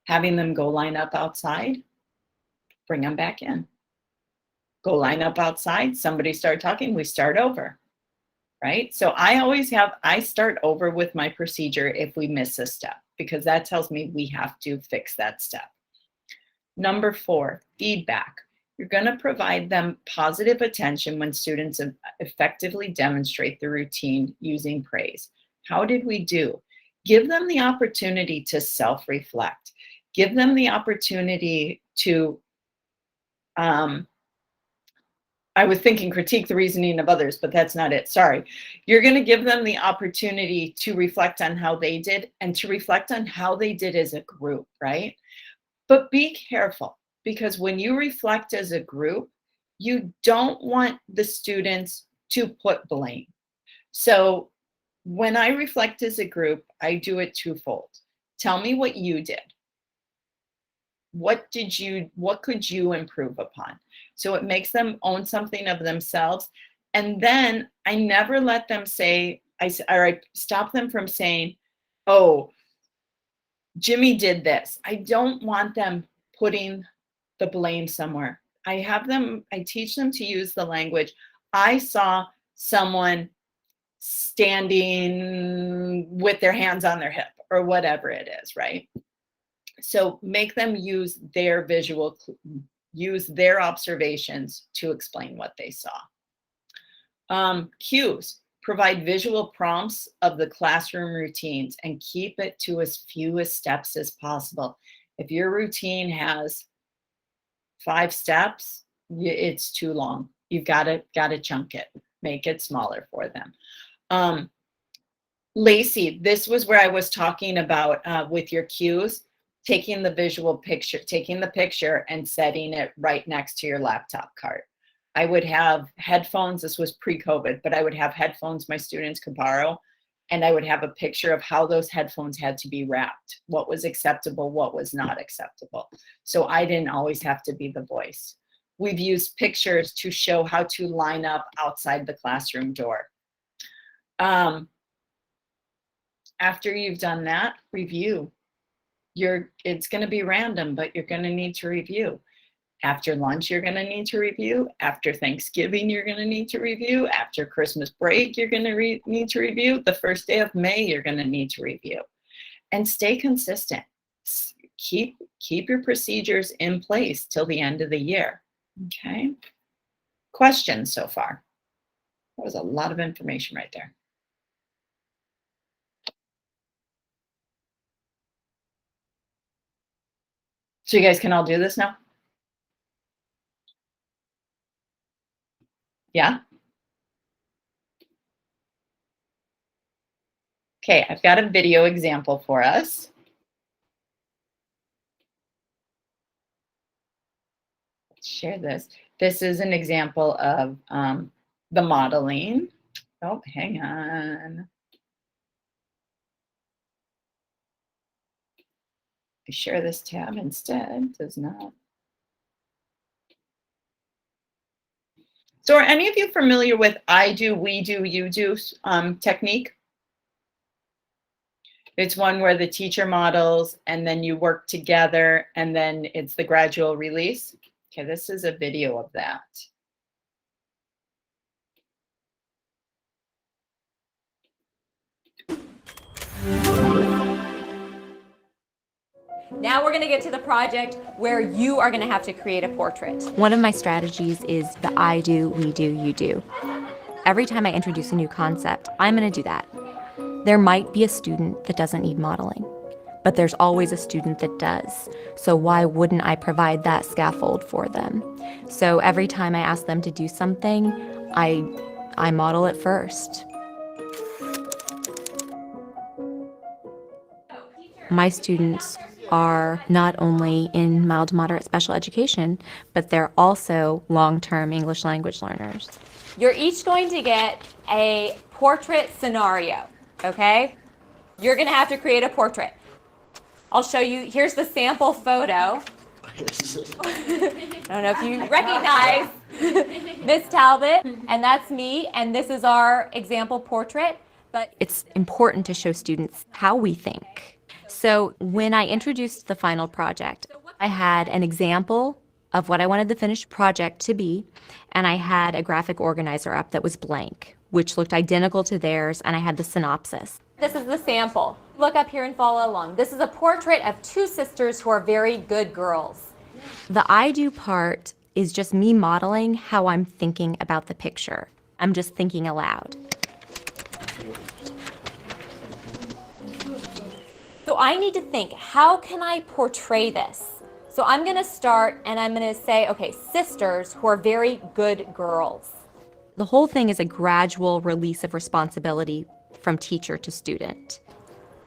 having them go line up outside, bring them back in. Go line up outside, somebody start talking, we start over, right? So I start over with my procedure if we miss a step, because that tells me we have to fix that step. Number 4, feedback. You're going to provide them positive attention when students effectively demonstrate the routine using praise. How did we do? Give them the opportunity to self-reflect. Give them the opportunity to, I was thinking critique the reasoning of others, but that's not it. Sorry. You're going to give them the opportunity to reflect on how they did and to reflect on how they did as a group, right? But be careful, because when you reflect as a group, you don't want the students to put blame. So when I reflect as a group, I do it twofold. Tell me what you did. What could you improve upon? So it makes them own something of themselves. And then I never let them say, I stop them from saying, oh, Jimmy did this. I don't want them putting the blame somewhere. I teach them to use the language, I saw someone standing with their hands on their hip or whatever it is, right? So make them use their observations to explain what they saw. Cues. Provide visual prompts of the classroom routines and keep it to as few steps as possible. If your routine has 5 steps, it's too long. You've got to chunk it, make it smaller for them. Lacey, this was where I was talking about with your cues, taking the visual picture, taking the picture and setting it right next to your laptop cart. I would have headphones, this was pre-COVID, but I would have headphones my students could borrow, and I would have a picture of how those headphones had to be wrapped, what was acceptable, what was not acceptable. So I didn't always have to be the voice. We've used pictures to show how to line up outside the classroom door. After you've done that, review. It's going to be random, but you're going to need to review. After lunch, you're going to need to review. After Thanksgiving, you're going to need to review. After Christmas break, you're going to need to review. The first day of May, you're going to need to review. And stay consistent. Keep your procedures in place till the end of the year. Okay? Questions so far? That was a lot of information right there. So you guys can all do this now? Yeah? Okay, I've got a video example for us. Let's share this. This is an example of the modeling. Oh, hang on. I share this tab instead, does not. So are any of you familiar with I do, we do, you do technique? It's one where the teacher models and then you work together and then it's the gradual release. Okay, this is a video of that. Now we're gonna get to the project where you are gonna have to create a portrait. One of my strategies is the I do, we do, you do. Every time I introduce a new concept, I'm gonna do that. There might be a student that doesn't need modeling, but there's always a student that does. So why wouldn't I provide that scaffold for them? So every time I ask them to do something, I model it first. My students are not only in mild to moderate special education, but they're also long-term English language learners. You're each going to get a portrait scenario, okay? You're gonna have to create a portrait. I'll show you, here's the sample photo. I don't know if you recognize Miss Talbot, and that's me, and this is our example portrait. But it's important to show students how we think. So when I introduced the final project, I had an example of what I wanted the finished project to be, and I had a graphic organizer up that was blank, which looked identical to theirs, and I had the synopsis. this is the sample. Look up here and follow along. This is a portrait of two sisters who are very good girls. The I do part is just me modeling how I'm thinking about the picture. I'm just thinking aloud. So I need to think, how can I portray this? So I'm gonna start and I'm gonna say, okay, sisters who are very good girls. The whole thing is a gradual release of responsibility from teacher to student.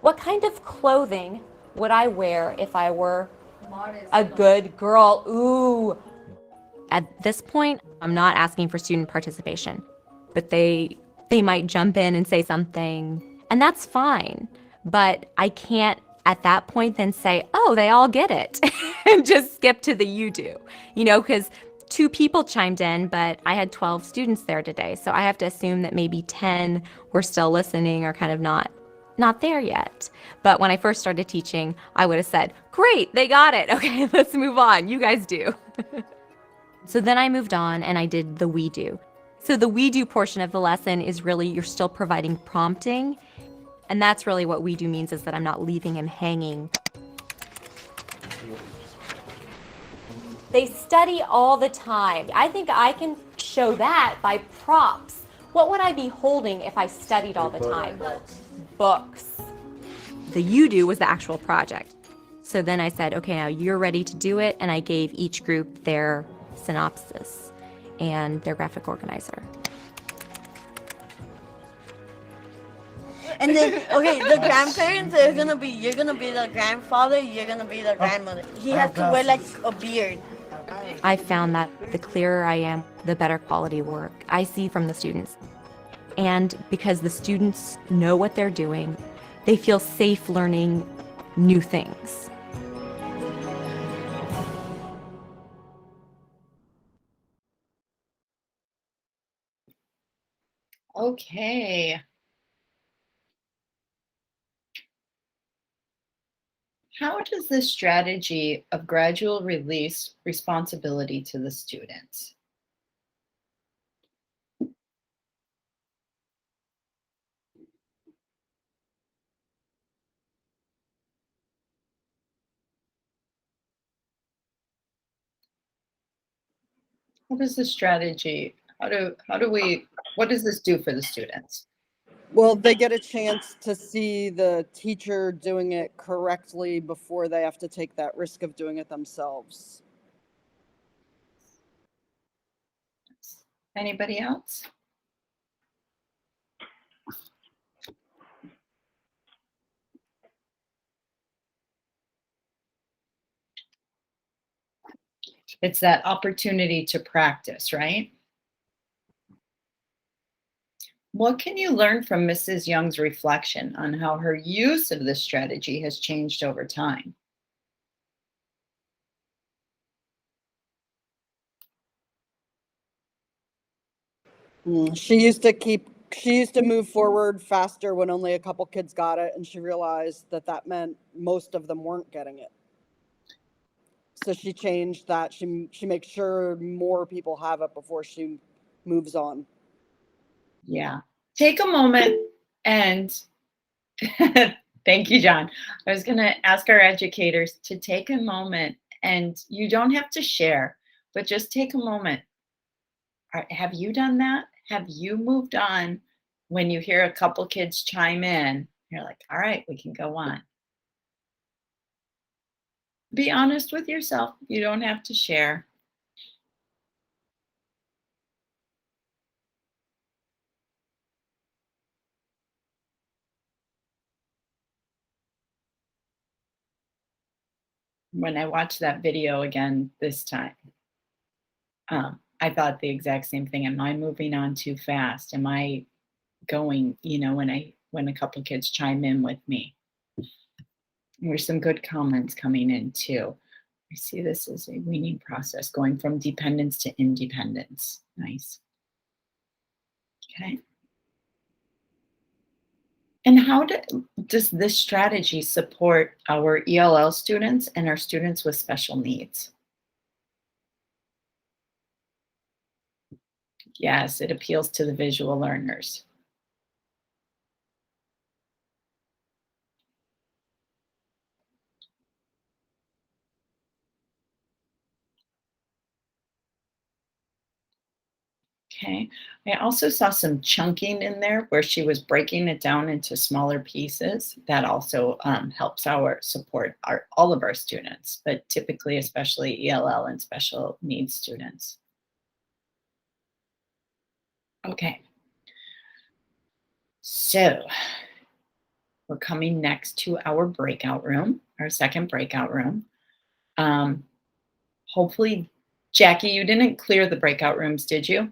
What kind of clothing would I wear if I were a good girl? Ooh. At this point, I'm not asking for student participation, but they might jump in and say something, and that's fine. But I can't at that point then say, oh, they all get it, and just skip to the you do, because 2 people chimed in, but I had 12 students there today. So I have to assume that maybe 10 were still listening or kind of not there yet. But when I first started teaching, I would have said, great, they got it. Okay, let's move on. You guys do. So then I moved on and I did the we do. So the we do portion of the lesson is really, you're still providing prompting. And that's really what we do means, is that I'm not leaving him hanging. They study all the time. I think I can show that by props. What would I be holding if I studied all the time? Books. The you do was the actual project. So then I said, okay, now you're ready to do it. And I gave each group their synopsis and their graphic organizer. And then, okay, the grandparents are gonna be, you're gonna be the grandfather, you're gonna be the grandmother. He has to wear like a beard. I found that the clearer I am, the better quality work I see from the students. And because the students know what they're doing, they feel safe learning new things. Okay. How does this strategy of gradual release responsibility to the students? What is the strategy? What does this do for the students? Well, they get a chance to see the teacher doing it correctly before they have to take that risk of doing it themselves. Anybody else? It's that opportunity to practice, right? What can you learn from Mrs. Young's reflection on how her use of this strategy has changed over time? She used to move forward faster when only a couple kids got it, and she realized that meant most of them weren't getting it. So she changed that. She makes sure more people have it before she moves on. Yeah. Take a moment and Thank you, John. I was going to ask our educators to take a moment, and you don't have to share, but just take a moment. Have you done that? Have you moved on when you hear a couple kids chime in? You're like, all right, we can go on. Be honest with yourself. You don't have to share. When I watched that video again this time, I thought the exact same thing. Am I moving on too fast? Am I going, when a couple kids chime in with me? There's some good comments coming in too. I see this as a weaning process, going from dependence to independence. Nice. Okay. And how does this strategy support our ELL students and our students with special needs? Yes, it appeals to the visual learners. Okay, I also saw some chunking in there where she was breaking it down into smaller pieces. That also helps support all of our students, but typically, especially ELL and special needs students. Okay, so we're coming next to our breakout room, our second breakout room. Hopefully, Jackie, you didn't clear the breakout rooms, did you?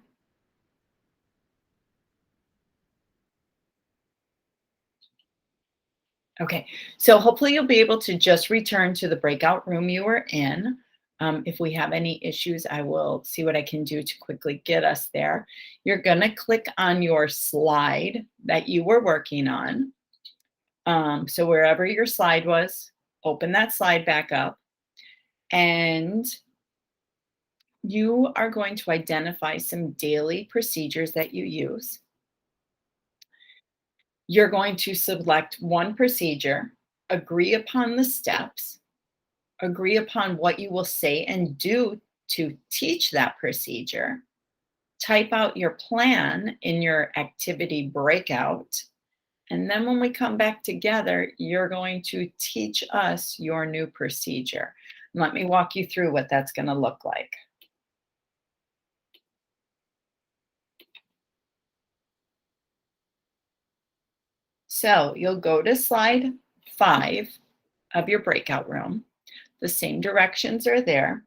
Okay, so hopefully you'll be able to just return to the breakout room you were in. If we have any issues, I will see what I can do to quickly get us there. You're gonna click on your slide that you were working on. So wherever your slide was, open that slide back up, and you are going to identify some daily procedures that you use. You're going to select one procedure, agree upon the steps, agree upon what you will say and do to teach that procedure, type out your plan in your activity breakout, and then when we come back together, you're going to teach us your new procedure. Let me walk you through what that's going to look like. So you'll go to slide 5 of your breakout room. The same directions are there.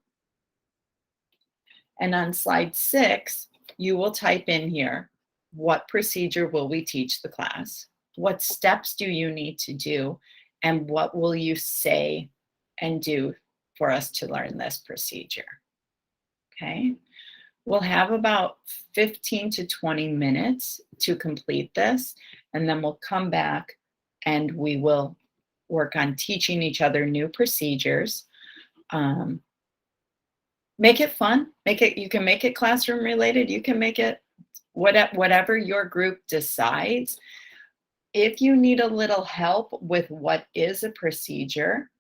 And on slide 6, you will type in here, what procedure will we teach the class? What steps do you need to do? And what will you say and do for us to learn this procedure? Okay. We'll have about 15 to 20 minutes to complete this, and then we'll come back and we will work on teaching each other new procedures. Make it fun. You can make it classroom related. You can make it whatever your group decides. If you need a little help with what is a procedure,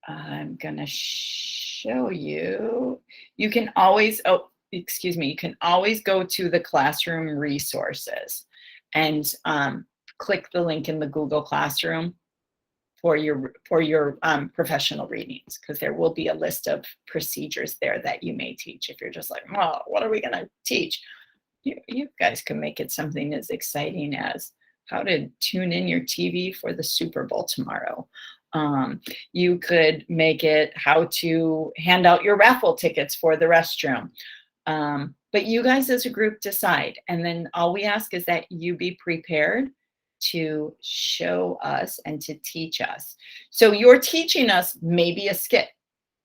I'm gonna show you. You can always, you can always go to the classroom resources and click the link in the Google Classroom for your professional readings, because there will be a list of procedures there that you may teach. If you're just like, well, what are we gonna teach? You guys can make it something as exciting as how to tune in your TV for the Super Bowl tomorrow. You could make it how to hand out your raffle tickets for the restroom. But you guys as a group decide. And then all we ask is that you be prepared to show us and to teach us. So you're teaching us maybe a skit.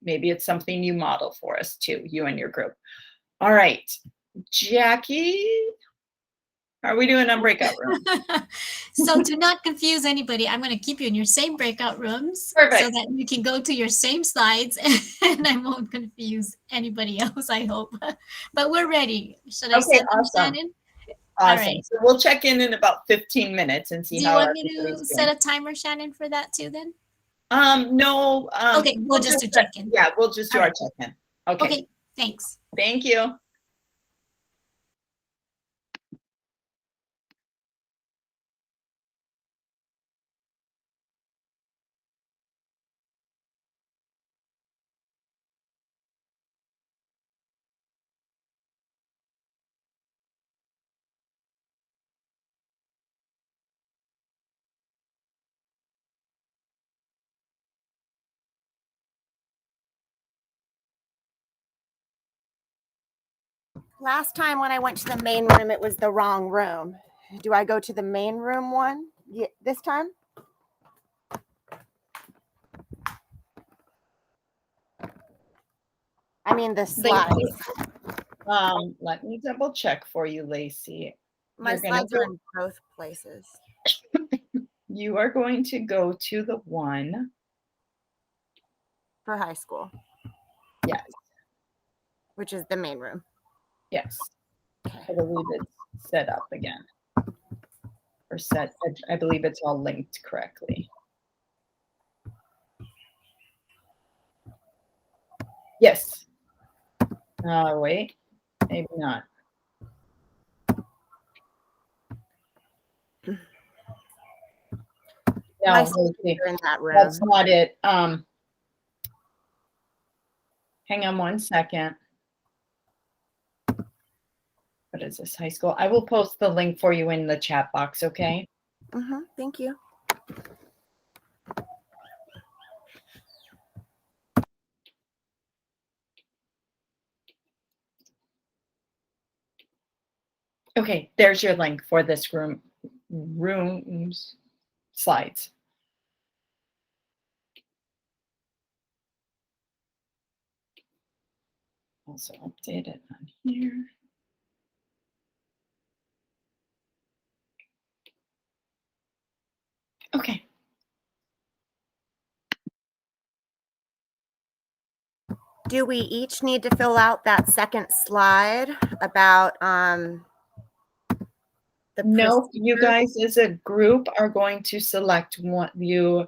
Maybe it's something you model for us too, you and your group. All right, Jackie, how are we doing on breakout room? So to not confuse anybody, I'm going to keep you in your same breakout rooms. Perfect. So that you can go to your same slides and I won't confuse anybody else, I hope. But we're ready. Should I Okay, send them, awesome. Shannon? All Awesome. right. So we'll check in about 15 minutes and see Do you how want me to everybody's set doing. a timer, Shannon, for that too then? No. Okay, we'll just do check-in. Yeah, we'll just do All our right. check-in. Okay. Okay, thanks. Thank you. Last time when I went to the main room, it was the wrong room. Do I go to the main room one this time? I mean the slides. Let me double check for you, Lacey. My slides are in both places. You are going to go to the one For high school. Yes. Which is the main room. Yes. I believe it's set up again. Or set, I believe it's all linked correctly. Yes. Wait, maybe not. No, My Lacey, slides are in that room. that's not it. Hang on one second. What is this, high school? I will post the link for you in the chat box, okay? Thank you. Okay, there's your link for this room's slides. Also update it on here. Okay. Do we each need to fill out that second slide about No, you guys as a group are going to select one. You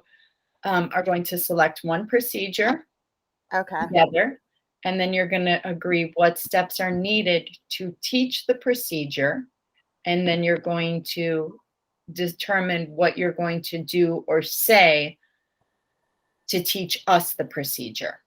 are going to select one procedure together, and then you're going to agree what steps are needed to teach the procedure, and then you're going to determine what you're going to do or say to teach us the procedure.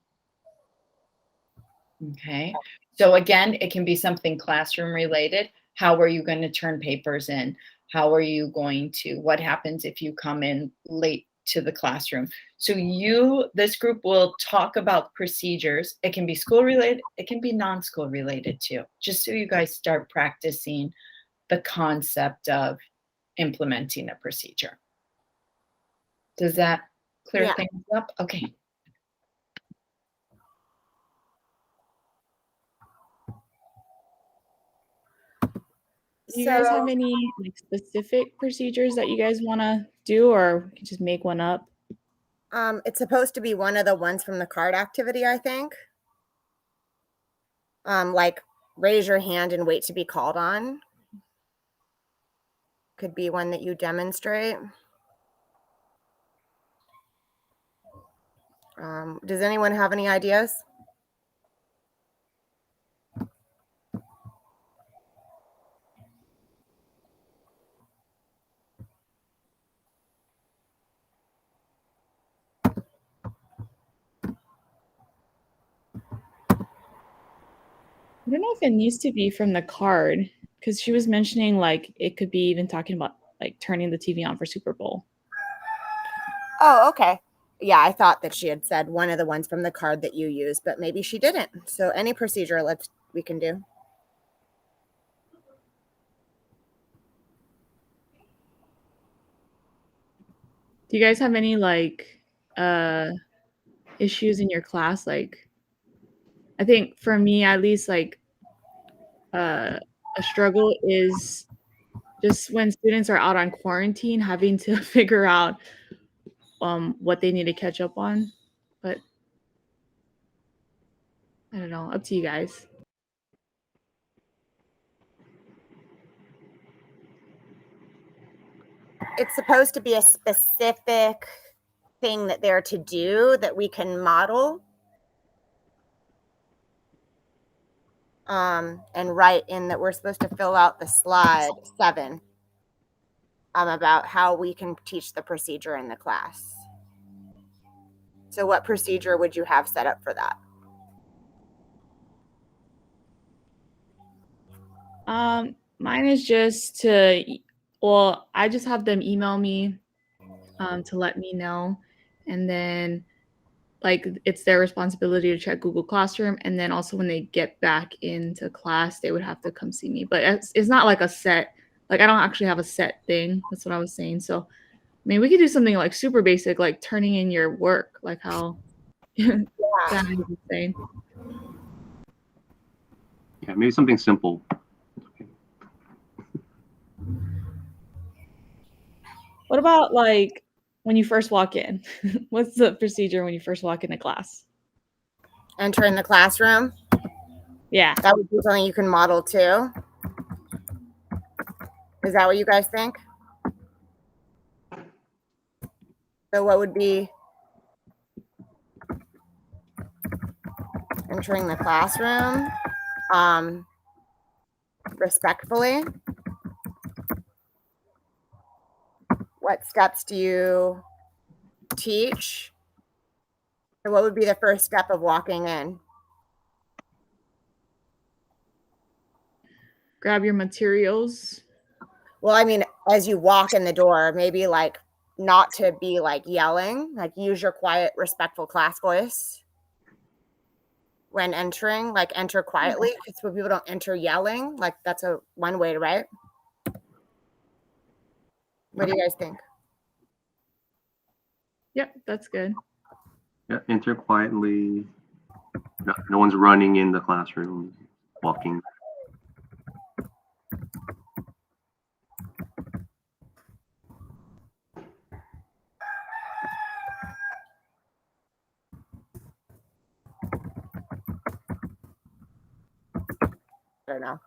Okay, so again, it can be something classroom related. How are you going to turn papers in? How are you going to, what happens if you come in late to the classroom? So this group will talk about procedures. It can be school related, it can be non-school related too, just so you guys start practicing the concept of implementing a procedure. Does that clear things up? Okay. Do you guys have any like specific procedures that you guys want to do, or we can just make one up? It's supposed to be one of the ones from the card activity, I think. Like raise your hand and wait to be called on. Could be one that you demonstrate. Does anyone have any ideas? I don't know if it needs to be from the card, because she was mentioning like it could be even talking about like turning the TV on for Super Bowl. Oh, okay. Yeah, I thought that she had said one of the ones from the card that you use, but maybe she didn't. So any procedure we can do. Do you guys have any like issues in your class? Like, I think for me at least, like a struggle is just when students are out on quarantine, having to figure out what they need to catch up on. But I don't know, up to you guys. it's supposed to be a specific thing that they're to do that we can model. And write in that we're supposed to fill out the slide 7 about how we can teach the procedure in the class. So what procedure would you have set up for that? Mine is just to, well, I just have them email me to let me know. And then like it's their responsibility to check Google Classroom. And then also when they get back into class, they would have to come see me. But it's not like a set, like I don't actually have a set thing. That's what I was saying. So, I mean, we could do something like super basic, like turning in your work, like how Shannon was saying. Yeah, maybe something simple. What about like when you first walk in? What's the procedure when you first walk into class? Enter in the classroom? Yeah. That would be something you can model too. Is that what you guys think? So what would be entering the classroom respectfully? What steps do you teach? So what would be the first step of walking in? Grab your materials. Well, I mean, as you walk in the door, maybe like not to be like yelling, like use your quiet, respectful class voice when entering, like enter quietly, because when people don't enter yelling, like that's one way to write. What do you guys think? Yep, that's good. Yeah, enter quietly. No one's running in the classroom, walking. I don't know.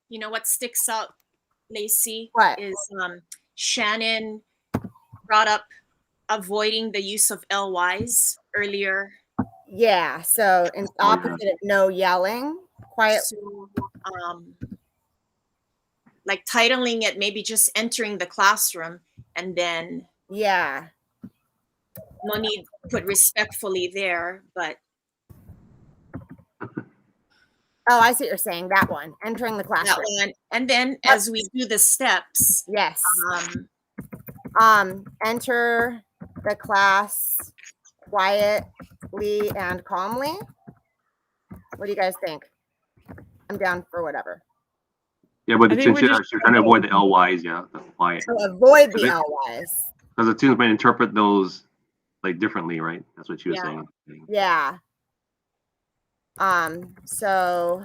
You know what sticks out, Lacey? What? Is Shannon brought up avoiding the use of LYs earlier. Yeah, so in opposite of no yelling, quiet. So, like titling it, maybe just entering the classroom, and then yeah, no need to put respectfully there, but oh, I see what you're saying. That one, entering the classroom. that one, and then as we do the steps, yes, enter the class quietly and calmly. What do you guys think? I'm down for whatever. Yeah, but since you're trying to avoid the LYs, yeah, the quiet. So avoid the LYs. Because the students might interpret those like differently, right? That's what she was saying. Yeah. So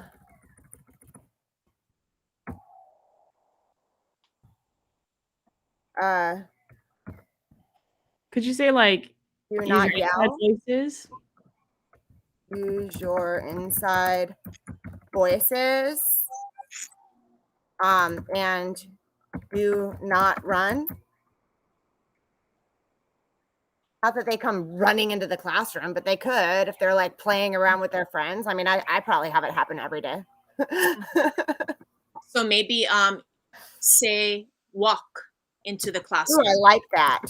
could you say like do use not your yell? voices? Use your inside voices. And do not run. Not that they come running into the classroom, but they could if they're like playing around with their friends. I mean, I probably have it happen every day. so maybe say walk into the Ooh, classroom. I like that.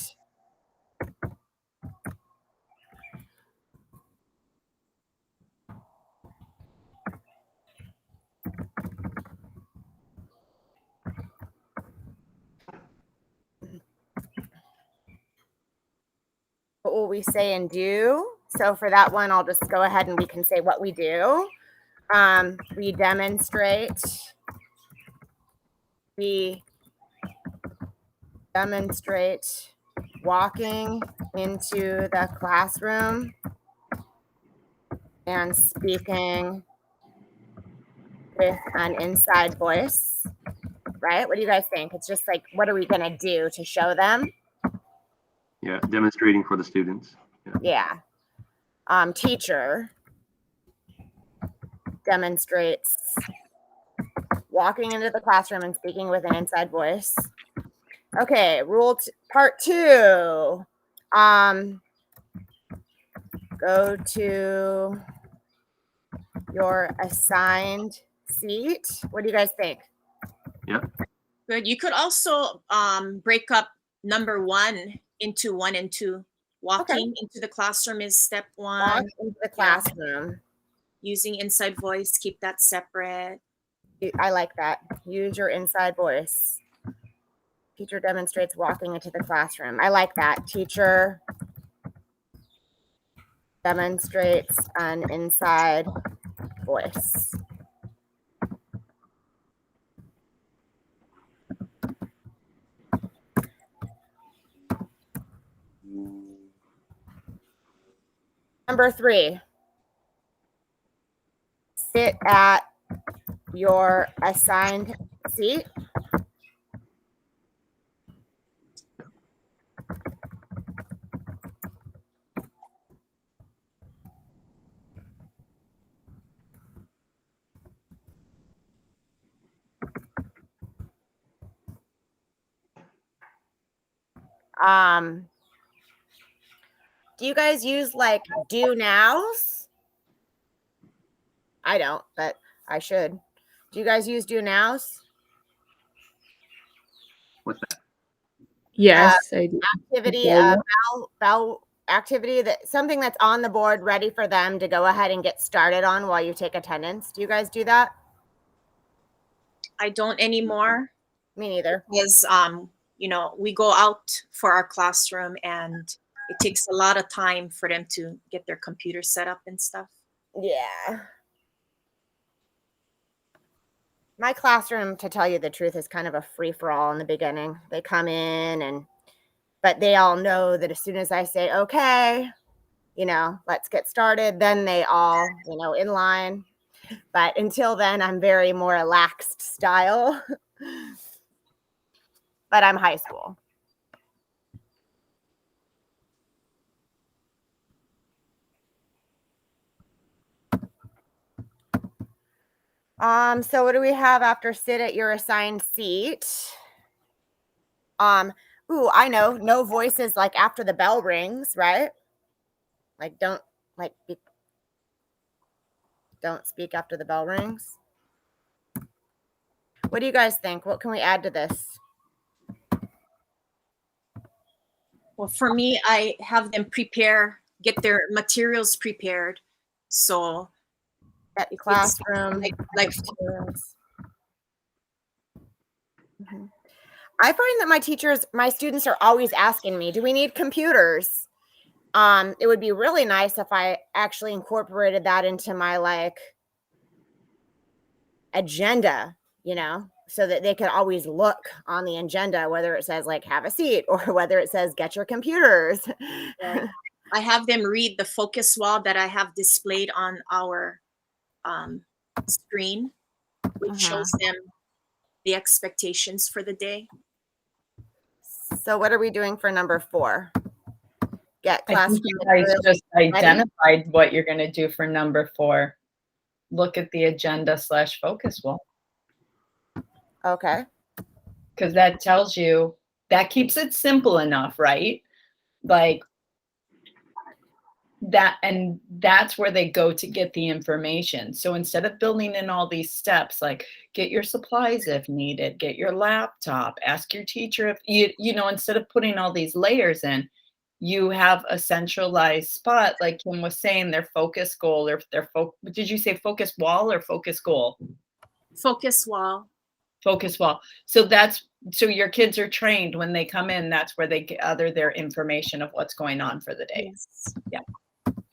What will we say and do? So for that one, I'll just go ahead and we can say what we do. We demonstrate. We demonstrate walking into the classroom and speaking with an inside voice, right? What do you guys think? It's just like, what are we going to do to show them? Yeah, demonstrating for the students. Yeah. Teacher demonstrates walking into the classroom and speaking with an inside voice. Okay, part 2. Go to your assigned seat. What do you guys think? Yep. Good. You could also break up number 1 into 1 and 2. Walking into the classroom is step 1. Walk into the classroom. Using inside voice, keep that separate. I like that. Use your inside voice. Teacher demonstrates walking into the classroom. I like that. Teacher demonstrates an inside voice. Number 3. Sit at your assigned seat. Do you guys use like do nows? I don't, but I should. Do you guys use do nows? What's that? Yes, I do. Activity, Okay. bell activity, that something that's on the board ready for them to go ahead and get started on while you take attendance. Do you guys do that? I don't anymore. Me neither. Because you know, we go out for our classroom and it takes a lot of time for them to get their computer set up and stuff. Yeah. My classroom, to tell you the truth, is kind of a free-for-all in the beginning. They come in but they all know that as soon as I say, okay, you know, let's get started, then they all, you know, in line. But until then, I'm very more relaxed style. But I'm high school. So what do we have after sit at your assigned seat? Ooh, I know, no voices like after the bell rings, right? Like don't speak after the bell rings. What do you guys think? What can we add to this? Well, for me, I have them get their materials prepared. So that classroom like materials. Mm-hmm. I find that my students are always asking me, do we need computers? It would be really nice if I actually incorporated that into my like agenda, you know, so that they could always look on the agenda, whether it says like have a seat or whether it says get your computers. Right. I have them read the focus wall that I have displayed on our screen, which shows them the expectations for the day. So what are we doing for number 4? Get I class. think you guys just identified what you're going to do for number 4. Look at the agenda / focus wall. Okay. Because that tells you, that keeps it simple enough, right? Like that, and that's where they go to get the information. So instead of building in all these steps, like get your supplies if needed, get your laptop, ask your teacher if you know, instead of putting all these layers in, you have a centralized spot, like Kim was saying, their focus goal or their did you say focus wall or focus goal? Focus wall. Focus wall. So so your kids are trained when they come in, that's where they gather their information of what's going on for the day. Yes. Yeah.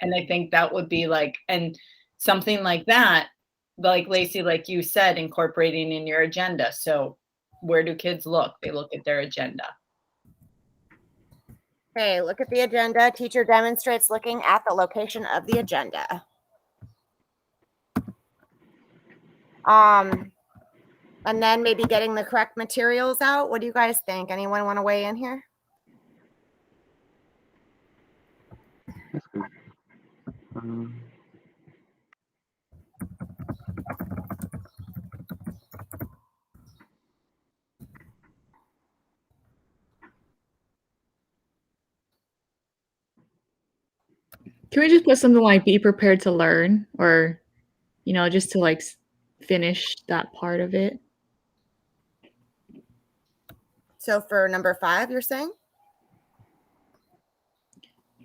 And I think that would be like, and something like that, like Lacey, like you said, incorporating in your agenda. So where do kids look? They look at their agenda. Okay, look at the agenda. Teacher demonstrates looking at the location of the agenda. And then maybe getting the correct materials out. What do you guys think? Anyone want to weigh in here? That's good. Can we just put something like be prepared to learn, or, just to like finish that part of it? So for number 5, you're saying?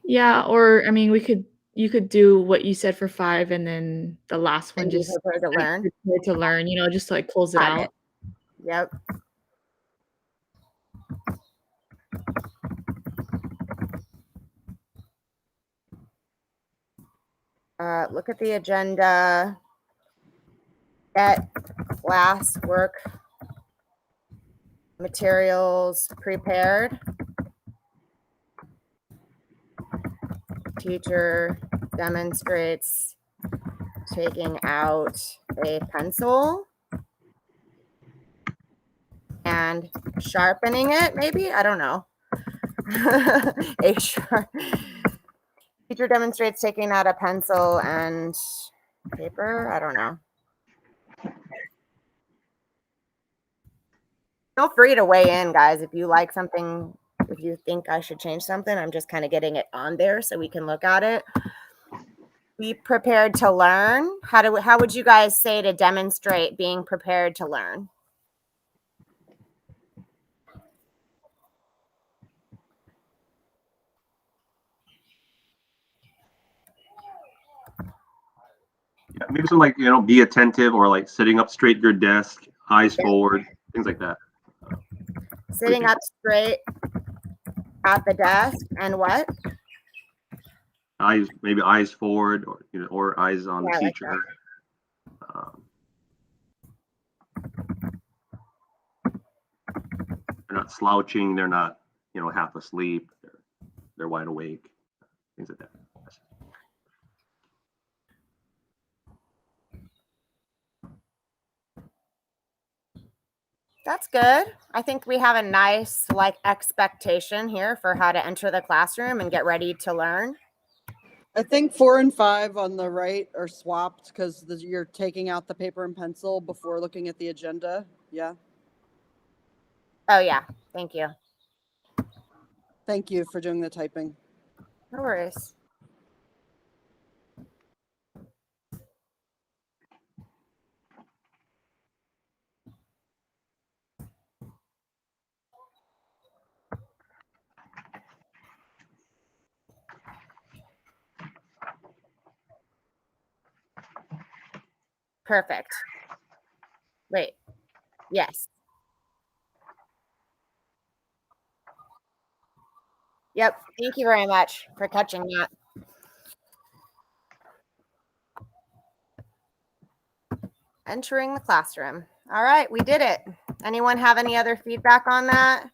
Yeah, or I mean, you could do what you said for 5, and then the last one And be just prepared to learn. prepared to learn, just to like close it Got out. it. Yep. Look at the agenda. Get classwork materials prepared. Teacher demonstrates taking out a pencil and sharpening it, maybe? I don't know. Teacher demonstrates taking out a pencil and paper. I don't know. Feel free to weigh in, guys, if you like something, if you think I should change something. I'm just kind of getting it on there so we can look at it. Be prepared to learn. How would you guys say to demonstrate being prepared to learn? Yeah, maybe something like, be attentive, or like sitting up straight at your desk, eyes forward, things like that. Sitting up straight at the desk and what? Maybe eyes forward, or eyes on the Yeah, like teacher. They're not slouching. They're not, half asleep. They're wide awake. Things like that. That's good. I think we have a nice expectation here for how to enter the classroom and get ready to learn. I think 4 and 5 on the right are swapped because you're taking out the paper and pencil before looking at the agenda. Yeah. Oh yeah. Thank you. Thank you for doing the typing. No worries. Perfect. Wait. Yes. Yep. Thank you very much for catching that. Entering the classroom. All right, we did it. Anyone have any other feedback on that?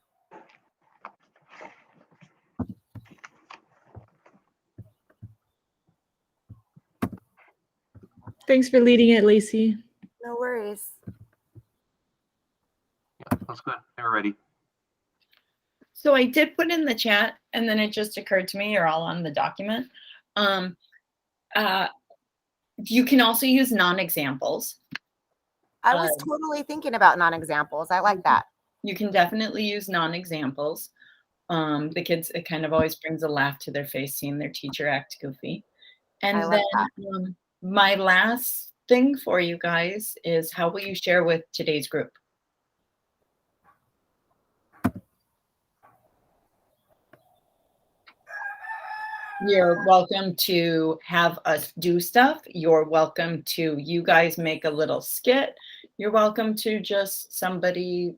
Thanks for leading it, Lacey. No worries. Yeah, that's good. They're ready. So I did put in the chat, and then it just occurred to me, you're all on the document. You can also use non-examples. I was totally thinking about non-examples. I like that. You can definitely use non-examples. The kids, it kind of always brings a laugh to their face seeing their teacher act goofy. And I like then my last thing for you guys is, how will you share with today's group? You're welcome to have us do stuff. You're welcome to, you guys make a little skit. You're welcome to just somebody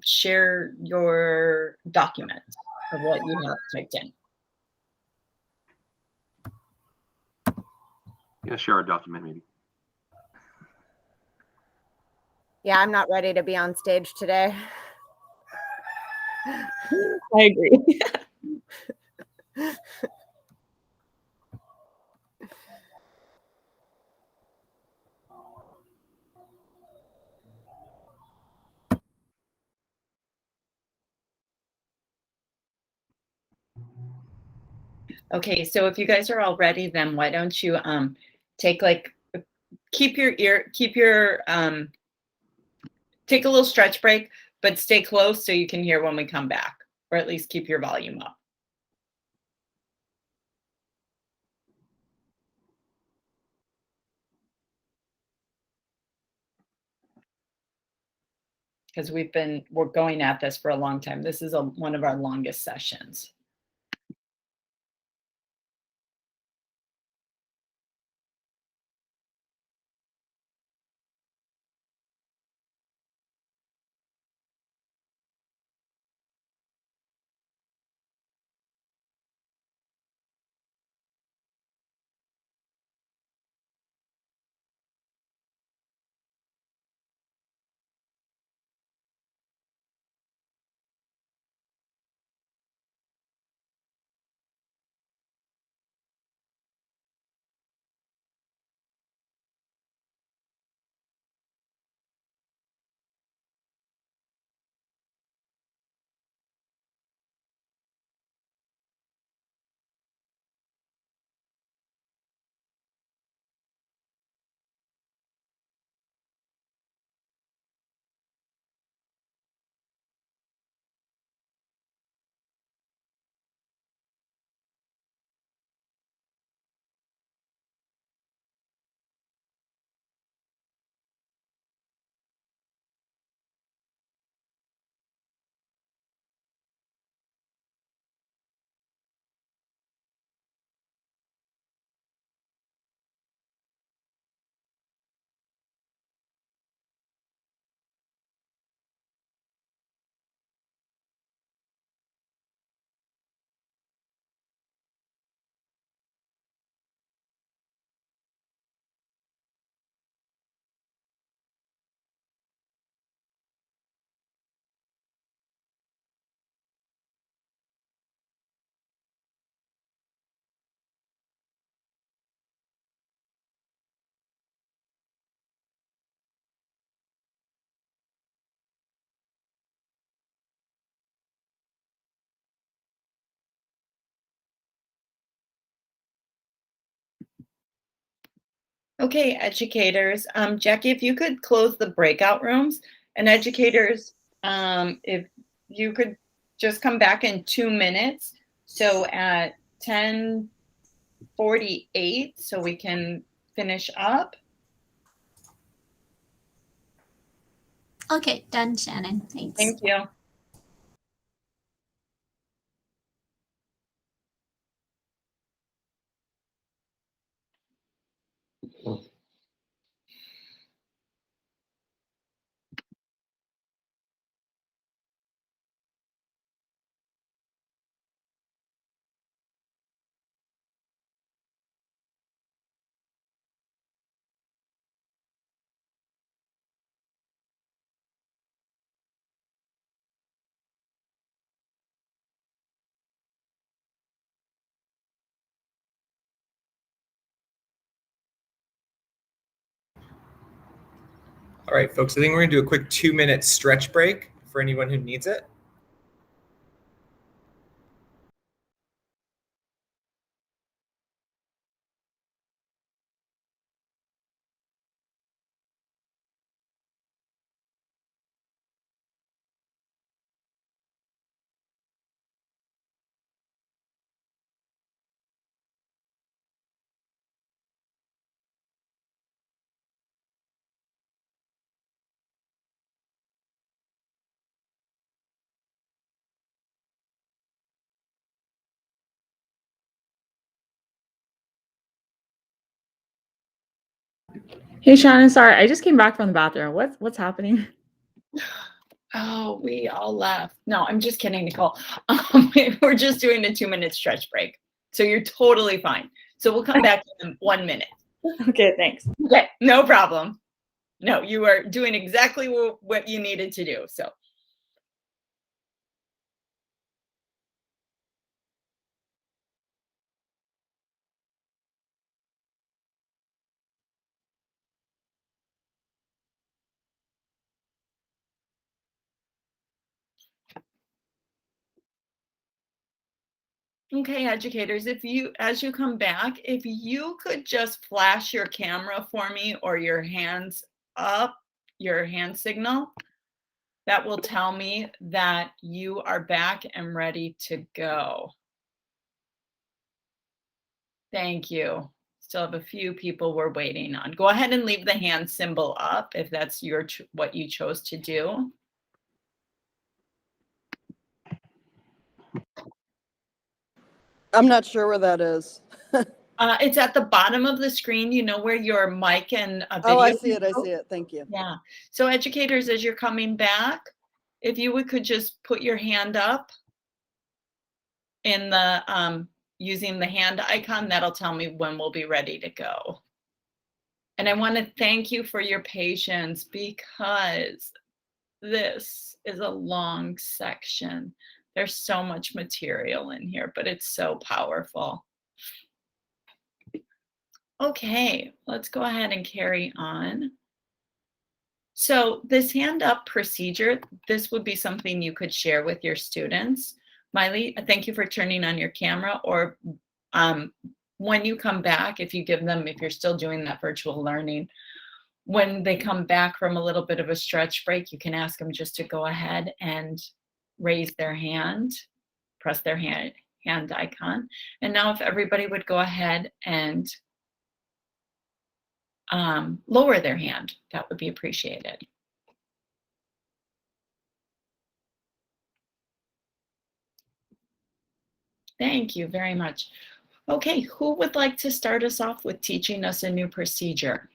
share your document of what you have typed in. Yeah, share a document maybe. Yeah, I'm not ready to be on stage today. I agree. Okay, so if you guys are all ready, then why don't you take take a little stretch break, but stay close so you can hear when we come back, or at least keep your volume up. because we're going at this for a long time. This is one of our longest sessions. Okay, educators. Jackie, if you could close the breakout rooms, and educators, if you could just come back in 2 minutes. So at 10:48, so we can finish up. Okay, done, Shannon. Thanks. Thank you. All right, folks, I think we're gonna do a quick 2-minute stretch break for anyone who needs it. Hey Shannon, sorry, I just came back from the bathroom. What's happening? Oh, we all left. No, I'm just kidding, Nicole. We're just doing a 2-minute stretch break. So you're totally fine. So we'll come back in 1 minute. Okay, thanks. Okay, no problem. No, you are doing exactly what you needed to do. So. Okay, educators, as you come back, if you could just flash your camera for me or your hands up, your hand signal, that will tell me that you are back and ready to go. Thank you. Still have a few people we're waiting on. Go ahead and leave the hand symbol up if that's what you chose to do. I'm not sure where that is. It's at the bottom of the screen, you know, where your mic and a video. Oh, I see it. I see it. Thank you. Yeah. So educators, as you're coming back, if you could just put your hand up in the, using the hand icon, that'll tell me when we'll be ready to go. And I want to thank you for your patience because this is a long section. There's so much material in here, but it's so powerful. Okay, let's go ahead and carry on. So this hand up procedure, this would be something you could share with your students. Miley, thank you for turning on your camera, or when you come back, if you give them, if you're still doing that virtual learning, when they come back from a little bit of a stretch break, you can ask them just to go ahead and raise their hand, press their hand icon. And now if everybody would go ahead and lower their hand, that would be appreciated. Thank you very much. Okay, who would like to start us off with teaching us a new procedure?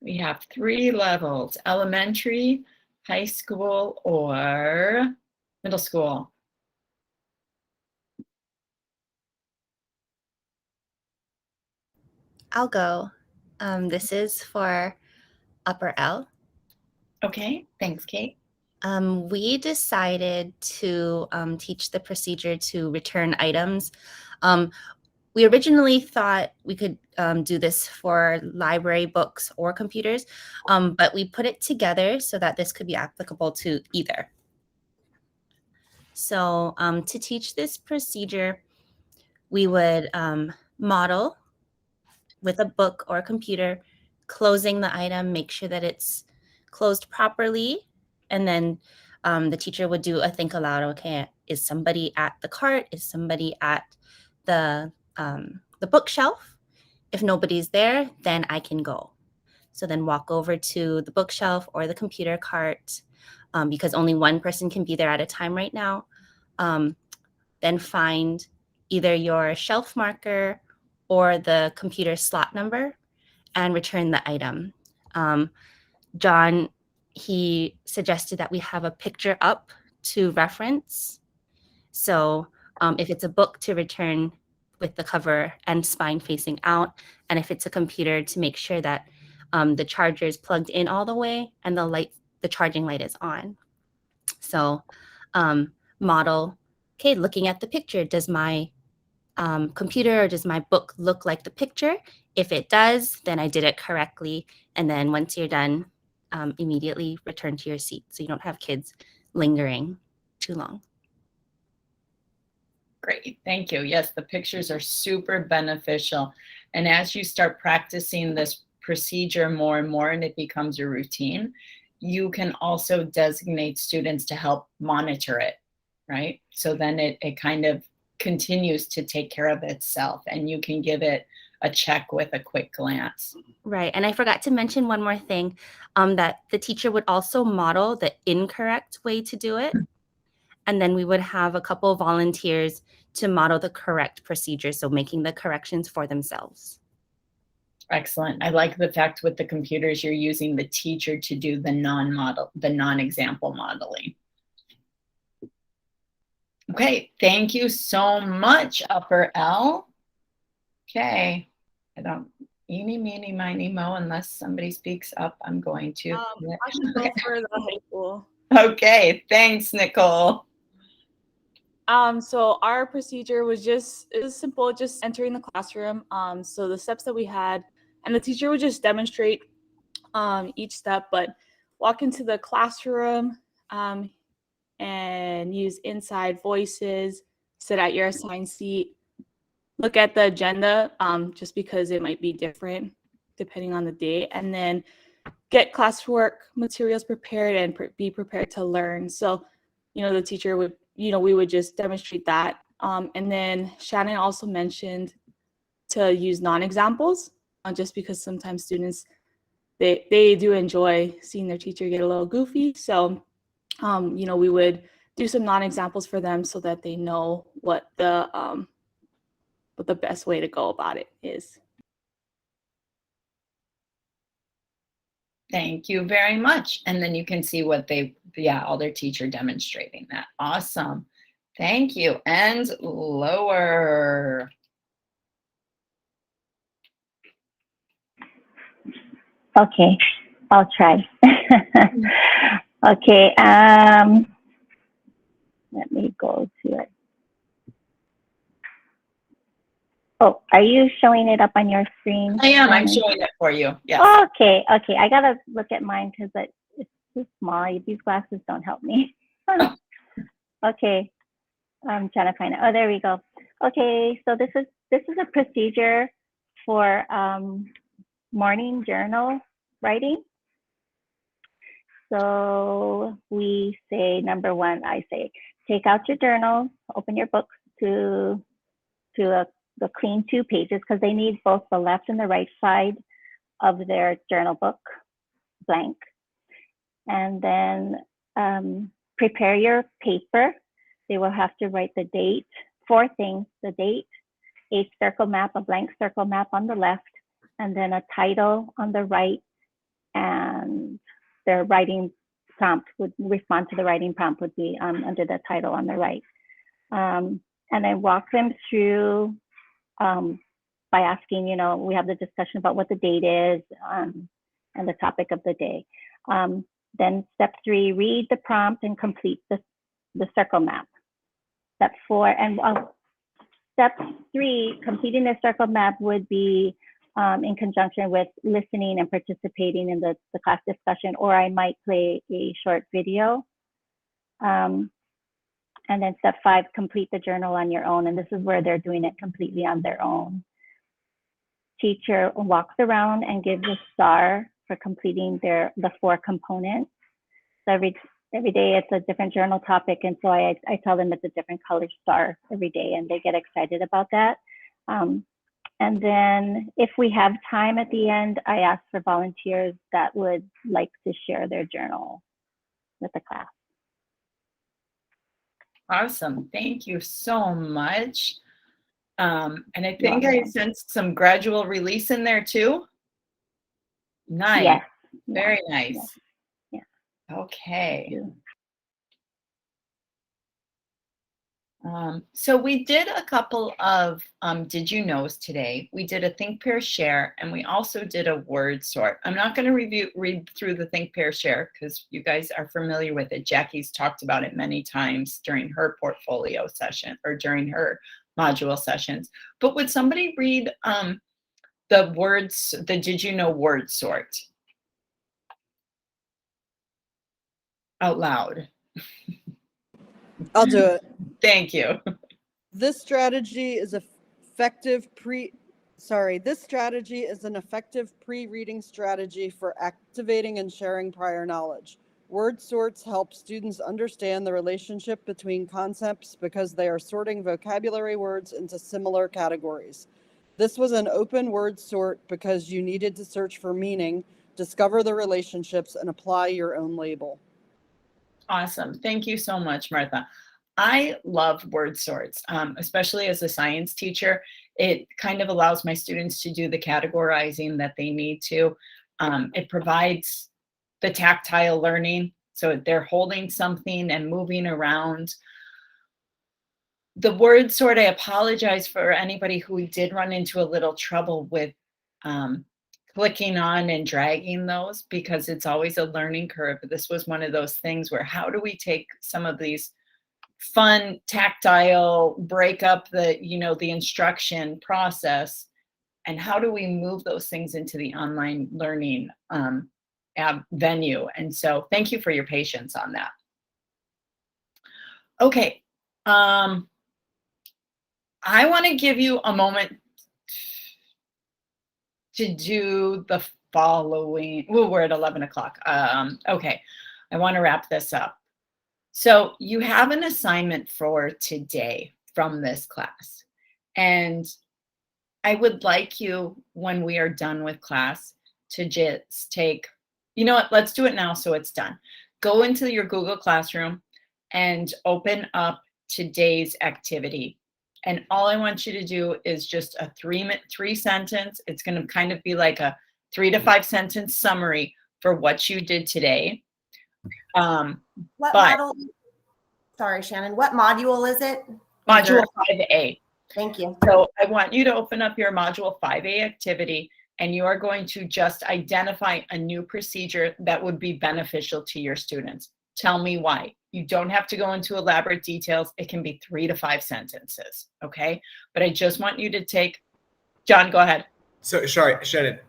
We have 3 levels: elementary, high school, or middle school. I'll go. This is for upper L. Okay, thanks, Kate. We decided to teach the procedure to return items. We originally thought we could do this for library books or computers, but we put it together so that this could be applicable to either. So to teach this procedure, we would model with a book or a computer, closing the item, make sure that it's closed properly, and then the teacher would do a think aloud. Okay, is somebody at the cart? Is somebody at the bookshelf? If nobody's there, then I can go. So then walk over to the bookshelf or the computer cart, because only one person can be there at a time right now. Then find either your shelf marker or the computer slot number and return the item. John, he suggested that we have a picture up to reference. So if it's a book, to return with the cover and spine facing out. And if it's a computer, to make sure that the charger is plugged in all the way and the charging light is on. So model, okay, looking at the picture, does my computer or does my book look like the picture? If it does, then I did it correctly. And then once you're done, immediately return to your seat so you don't have kids lingering too long. Great, thank you. Yes, the pictures are super beneficial. And as you start practicing this procedure more and more and it becomes a routine, you can also designate students to help monitor it, right? So then it kind of continues to take care of itself and you can give it a check with a quick glance. Right, and I forgot to mention one more thing, that the teacher would also model the incorrect way to do it. And then we would have a couple of volunteers to model the correct procedure, so making the corrections for themselves. Excellent. I like the fact with the computers, you're using the teacher to do the non-example modeling. Okay, thank you so much, Upper L. Okay, I don't, eeny, meeny, miny, mo, unless somebody speaks up, I'm going to. I should go for the high school. Okay, thanks, Nicole. So our procedure was it was simple, just entering the classroom. So the steps that we had, and the teacher would just demonstrate each step, but walk into the classroom and use inside voices, sit at your assigned seat, look at the agenda, just because it might be different depending on the day, and then get classwork materials prepared and be prepared to learn. So, the teacher would, we would just demonstrate that. And then Shannon also mentioned to use non-examples, just because sometimes students, they do enjoy seeing their teacher get a little goofy. So We would do some non-examples for them so that they know what the best way to go about it is. Thank you very much. And then you can see what all their teacher demonstrating that. Awesome. Thank you. And lower. Okay, I'll try. Okay, let me go to it. Oh, are you showing it up on your screen? I am. I'm showing it for you. Yes. Okay, okay. I gotta look at mine because it's too small. These glasses don't help me. Okay, I'm trying to find it. Oh, there we go. Okay, so this is a procedure for morning journal writing. So we say, number one, I say, take out your journal, open your books to the clean 2 pages, because they need both the left and the right side of their journal book blank. And then prepare your paper. They will have to write the date, 4 things: the date, a circle map, a blank circle map on the left, and then a title on the right, and their writing prompt would respond to the writing prompt would be under the title on the right. And then walk them through by asking, we have the discussion about what the date is and the topic of the day. Then step 3, read the prompt and complete the circle map. Step 4, and step 3, completing the circle map would be in conjunction with listening and participating in the class discussion, or I might play a short video. And then step 5, complete the journal on your own. And this is where they're doing it completely on their own. Teacher walks around and gives a star for completing the 4 components. So every day it's a different journal topic. And so I tell them it's a different color star every day, and they get excited about that. And then if we have time at the end, I ask for volunteers that would like to share their journal with the class. Awesome. Thank you so much. And I think I sensed some gradual release in there too. Nice. Yes. Very nice. Yeah. Okay. So we did a couple of did you knows today. We did a think, pair, share, and we also did a word sort. I'm not going to read through the think, pair, share because you guys are familiar with it. Jackie's talked about it many times during her portfolio session or during her module sessions. But would somebody read the words, the did you know word sort out loud? I'll do it. Thank you. This strategy is an effective pre-reading strategy for activating and sharing prior knowledge. Word sorts help students understand the relationship between concepts because they are sorting vocabulary words into similar categories. This was an open word sort because you needed to search for meaning, discover the relationships, and apply your own label. Awesome. Thank you so much, Martha. I love word sorts, especially as a science teacher. It kind of allows my students to do the categorizing that they need to. It provides the tactile learning. So they're holding something and moving around. The word sort, I apologize for anybody who did run into a little trouble with clicking on and dragging those, because it's always a learning curve. This was one of those things where how do we take some of these fun tactile, break up the instruction process, and how do we move those things into the online learning venue? And so thank you for your patience on that. Okay. I want to give you a moment to do the following. Well, we're at 11 o'clock. Okay. I want to wrap this up. So you have an assignment for today from this class. And I would like you, when we are done with class, to just take, you know what, let's do it now so it's done. go into your Google Classroom and open up today's activity. And all I want you to do is just a three sentence. It's going to kind of be like a 3 to 5 sentence summary for what you did today. What model? Sorry, Shannon. What module is it? Module 5A. Thank you. So I want you to open up your Module 5A activity, and you are going to just identify a new procedure that would be beneficial to your students. Tell me why. You don't have to go into elaborate details. It can be 3 to 5 sentences, okay? But I just want you to take, John, go ahead. So sorry, Shannon.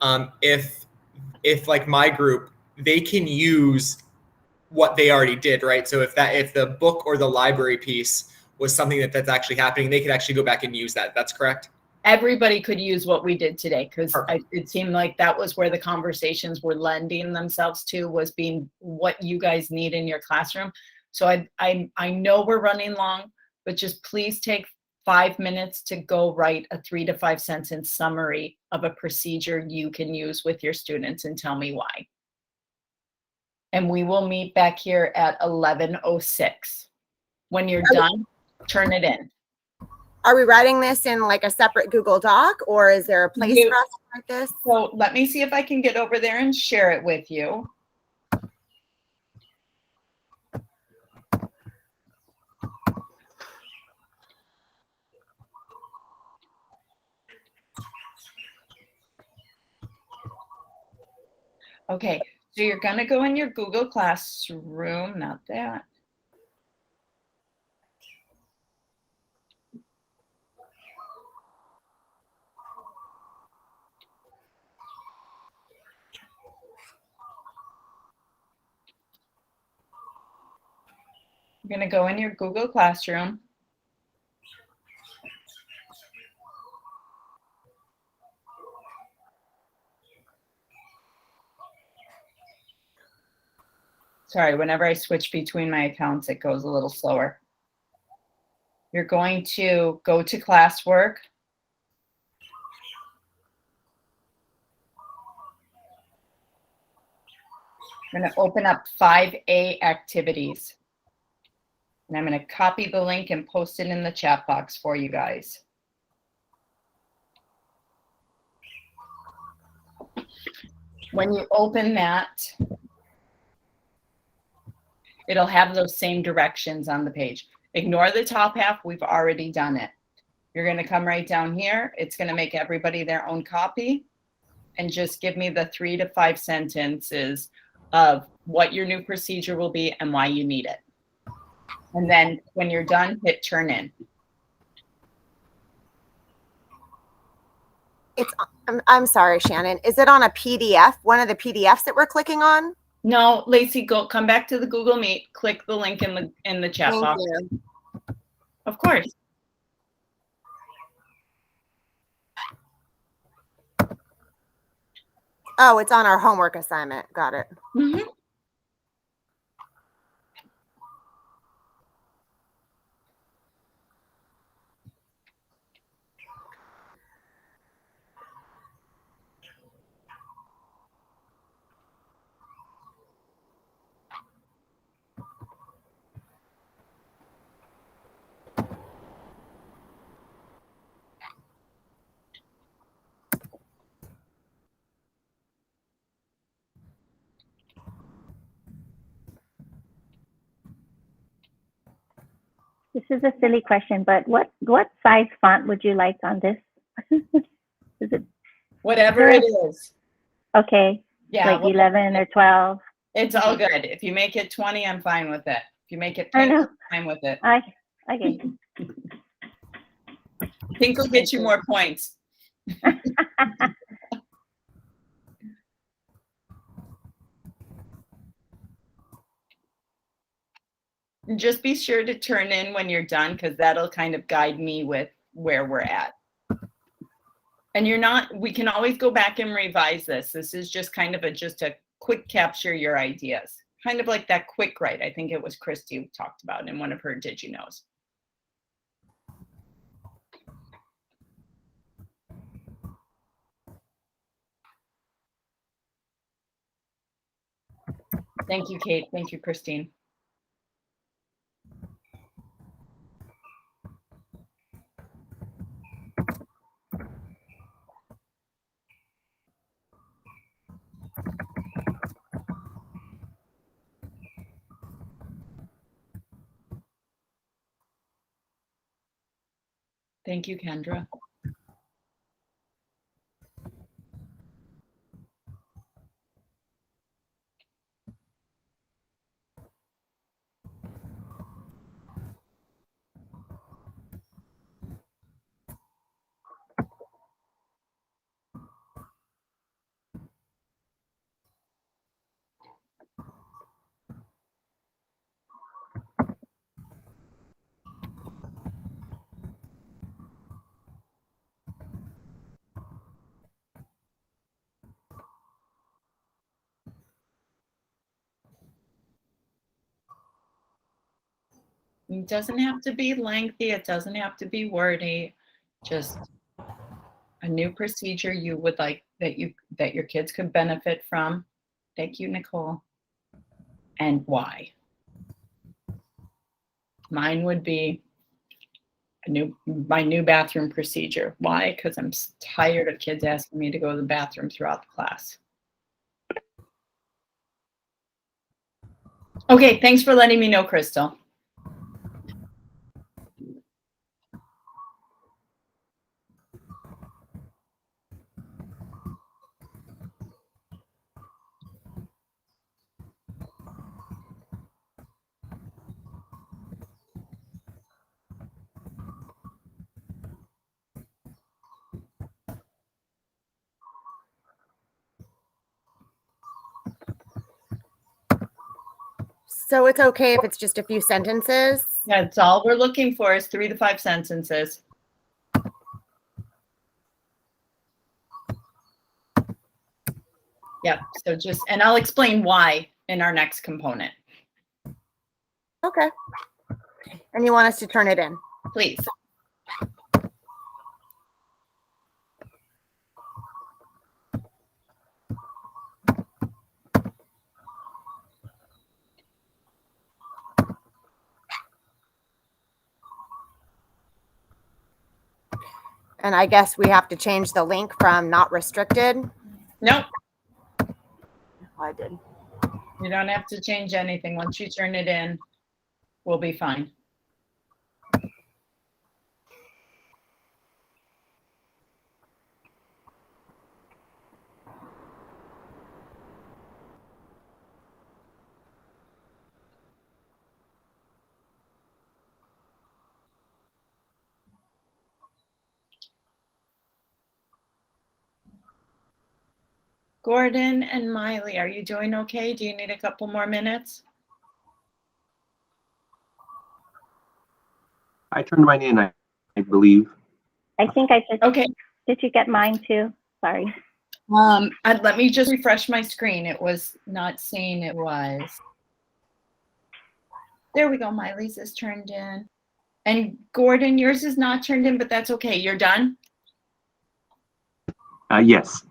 If like my group, they can use what they already did, right? So if the book or the library piece was something that's actually happening, they could actually go back and use that. That's correct. Everybody could use what we did today, because it seemed like that was where the conversations were lending themselves to, was being what you guys need in your classroom. So I know we're running long, but just please take 5 minutes to go write a 3 to 5 sentence summary of a procedure you can use with your students and tell me why. And we will meet back here at 11:06. When you're done, turn it in. Are we writing this in like a separate Google Doc, or is there a place for us to write this? So let me see if I can get over there and share it with you. Okay, so you're gonna go in your Google Classroom, not that. You're gonna go in your Google Classroom. Sorry, whenever I switch between my accounts, it goes a little slower. You're going to go to classwork. I'm going to open up 5A activities. And I'm going to copy the link and post it in the chat box for you guys. When you open that, it'll have those same directions on the page. Ignore the top half, we've already done it. You're gonna come right down here. It's gonna make everybody their own copy, and just give me the 3 to 5 sentences of what your new procedure will be and why you need it. And then when you're done, hit turn in. I'm sorry, Shannon. Is it on a PDF, one of the PDFs that we're clicking on? No, Lacey, come back to the Google Meet, click the link in the chat Thank box. you. Of course. Oh, it's on our homework assignment. Got it. Mm-hmm. This is a silly question, but what size font would you like on this? Is it whatever it is? Okay. Yeah, Like 11 or 12. It's all good. If you make it 20, I'm fine with it. If you make it I pink, know. I'm fine with it. Okay. Pink will get you more points. Just be sure to turn in when you're done, because that'll kind of guide me with where we're at. And we can always go back and revise this. This is just kind of just a quick capture your ideas. Kind of like that quick write. I think it was Christy who talked about in one of her Did You Knows. Thank you, Kate. Thank you, Christine. Thank you, Kendra. It doesn't have to be lengthy. It doesn't have to be wordy. Just a new procedure you would like that your kids could benefit from. Thank you, Nicole. And why? Mine would be my new bathroom procedure. Why? Because I'm tired of kids asking me to go to the bathroom throughout the class. Okay, thanks for letting me know, Crystal. So it's okay if it's just a few sentences? That's all we're looking for is 3 to 5 sentences. Yep, so just, and I'll explain why in our next component. Okay. And you want us to turn it in? Please. And I guess we have to change the link from not restricted? Nope. I did. You don't have to change anything. Once you turn it in, we'll be fine. Gordon and Miley, are you doing okay? Do you need a couple more minutes? I turned mine in, I believe. I think I just. Okay. Did you get mine too? Sorry. Let me just refresh my screen. It was not saying it was. There we go. Miley's is turned in. And Gordon, yours is not turned in, but that's okay. You're done? Yes.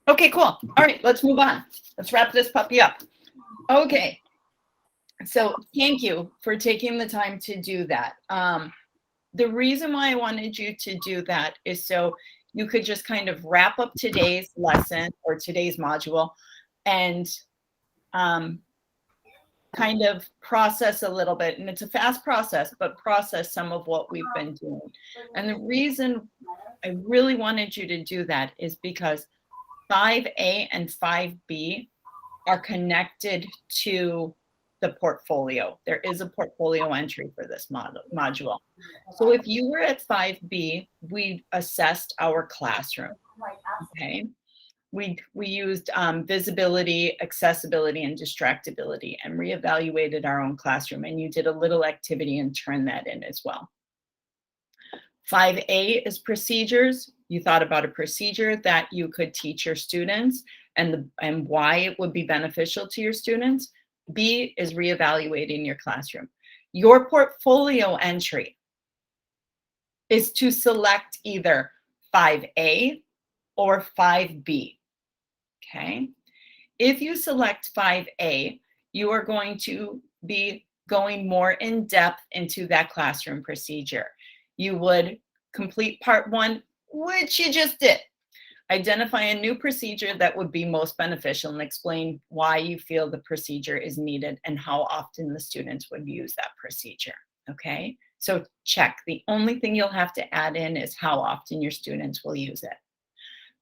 Okay, cool. All right, let's move on. Let's wrap this puppy up. Okay. So thank you for taking the time to do that. The reason why I wanted you to do that is so you could just kind of wrap up today's lesson or today's module and kind of process a little bit. And it's a fast process, but process some of what we've been doing. And the reason I really wanted you to do that is because 5A and 5B are connected to the portfolio. There is a portfolio entry for this module. So if you were at 5B, we assessed our classroom, okay? We used visibility, accessibility, and distractibility and reevaluated our own classroom, and you did a little activity and turned that in as well. 5A is procedures. You thought about a procedure that you could teach your students and why it would be beneficial to your students. B is reevaluating your classroom. Your portfolio entry is to select either 5A or 5B, okay? If you select 5A, you are going to be going more in depth into that classroom procedure. You would complete part 1, which you just did. Identify a new procedure that would be most beneficial and explain why you feel the procedure is needed and how often the students would use that procedure, okay? So check. The only thing you'll have to add in is how often your students will use it.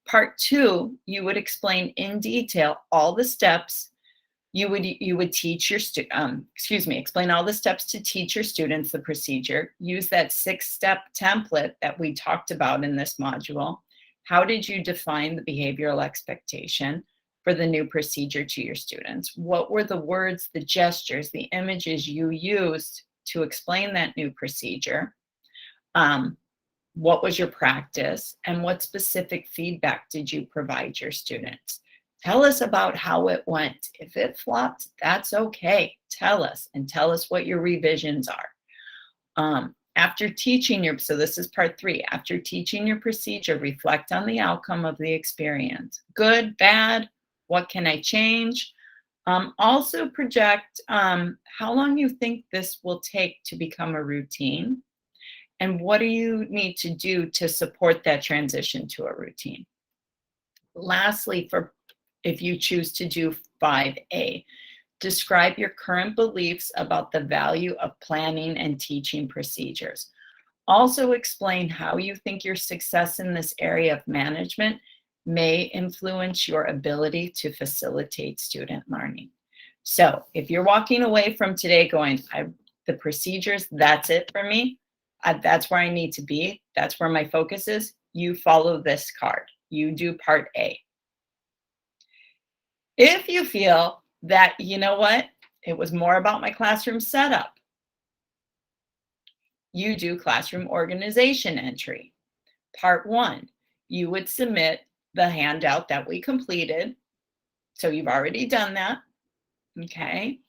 Part 2, you would explain in detail all the steps. You would teach your explain all the steps to teach your students the procedure. Use that 6-step template that we talked about in this module. How did you define the behavioral expectation for the new procedure to your students? What were the words, the gestures, the images you used to explain that new procedure? What was your practice? And what specific feedback did you provide your students? Tell us about how it went. If it flopped, that's okay. Tell us, and tell us what your revisions are. After teaching so this is part 3, after teaching your procedure, reflect on the outcome of the experience. Good, bad, what can I change? Also project how long you think this will take to become a routine, and what do you need to do to support that transition to a routine. Lastly, if you choose to do 5A, describe your current beliefs about the value of planning and teaching procedures. Also explain how you think your success in this area of management may influence your ability to facilitate student learning. So if you're walking away from today going, the procedures, that's it for me, that's where I need to be, that's where my focus is, you follow this card. You do part A. If you feel that, you know what, it was more about my classroom setup, you do classroom organization entry. Part 1, you would submit the handout that we completed. So you've already done that, okay?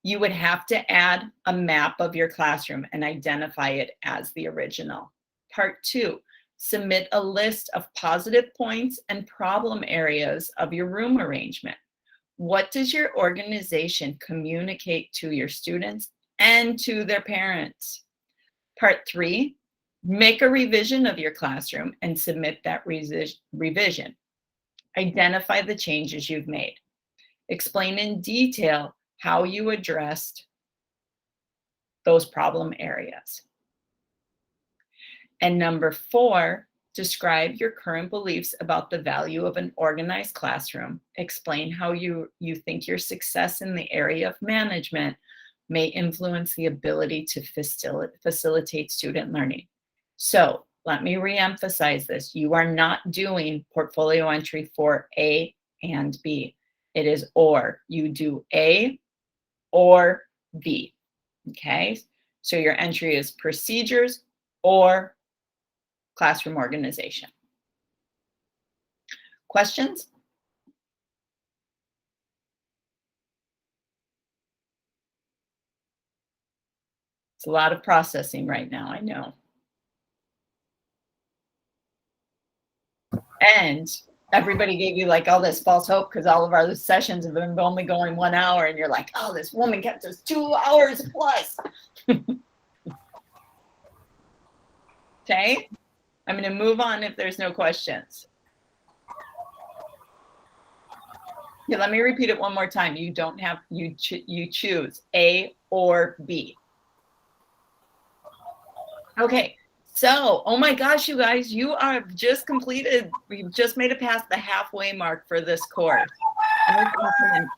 You would have to add a map of your classroom and identify it as the original. Part 2, submit a list of positive points and problem areas of your room arrangement. What does your organization communicate to your students and to their parents? Part 3, make a revision of your classroom and submit that revision. Identify the changes you've made. Explain in detail how you addressed those problem areas. And number 4, describe your current beliefs about the value of an organized classroom. Explain how you think your success in the area of management may influence the ability to facilitate student learning. So let me reemphasize this. You are not doing portfolio entry for A and B. It is or. You do A or B, okay? So your entry is procedures or classroom organization. Questions? It's a lot of processing right now, I know. And everybody gave you like all this false hope because all of our sessions have been only going 1 hour and you're like, oh, this woman kept us 2 hours plus. Okay, I'm going to move on if there's no questions. Okay, let me repeat it one more time. You don't have, you choose A or B. Okay, so, oh my gosh, you guys, you are just completed. We've just made it past the halfway mark for this course. And it's been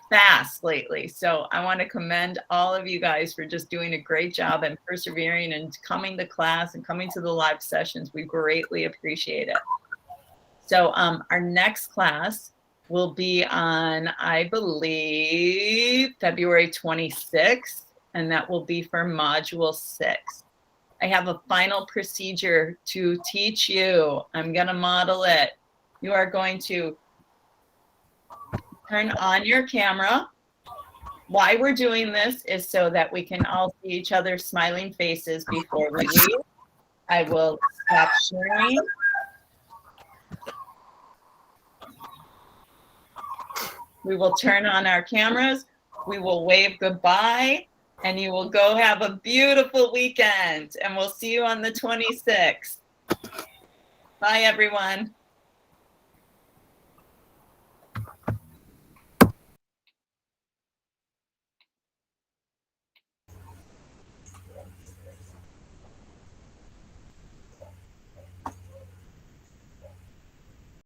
fast lately. So I want to commend all of you guys for just doing a great job and persevering and coming to class and coming to the live sessions. We greatly appreciate it. So our next class will be on, I believe, February 26th, and that will be for Module 6. I have a final procedure to teach you. I'm going to model it. You are going to turn on your camera. Why we're doing this is so that we can all see each other's smiling faces before we leave. I will stop sharing. We will turn on our cameras. We will wave goodbye, and you will go have a beautiful weekend. And we'll see you on the 26th. Bye, everyone.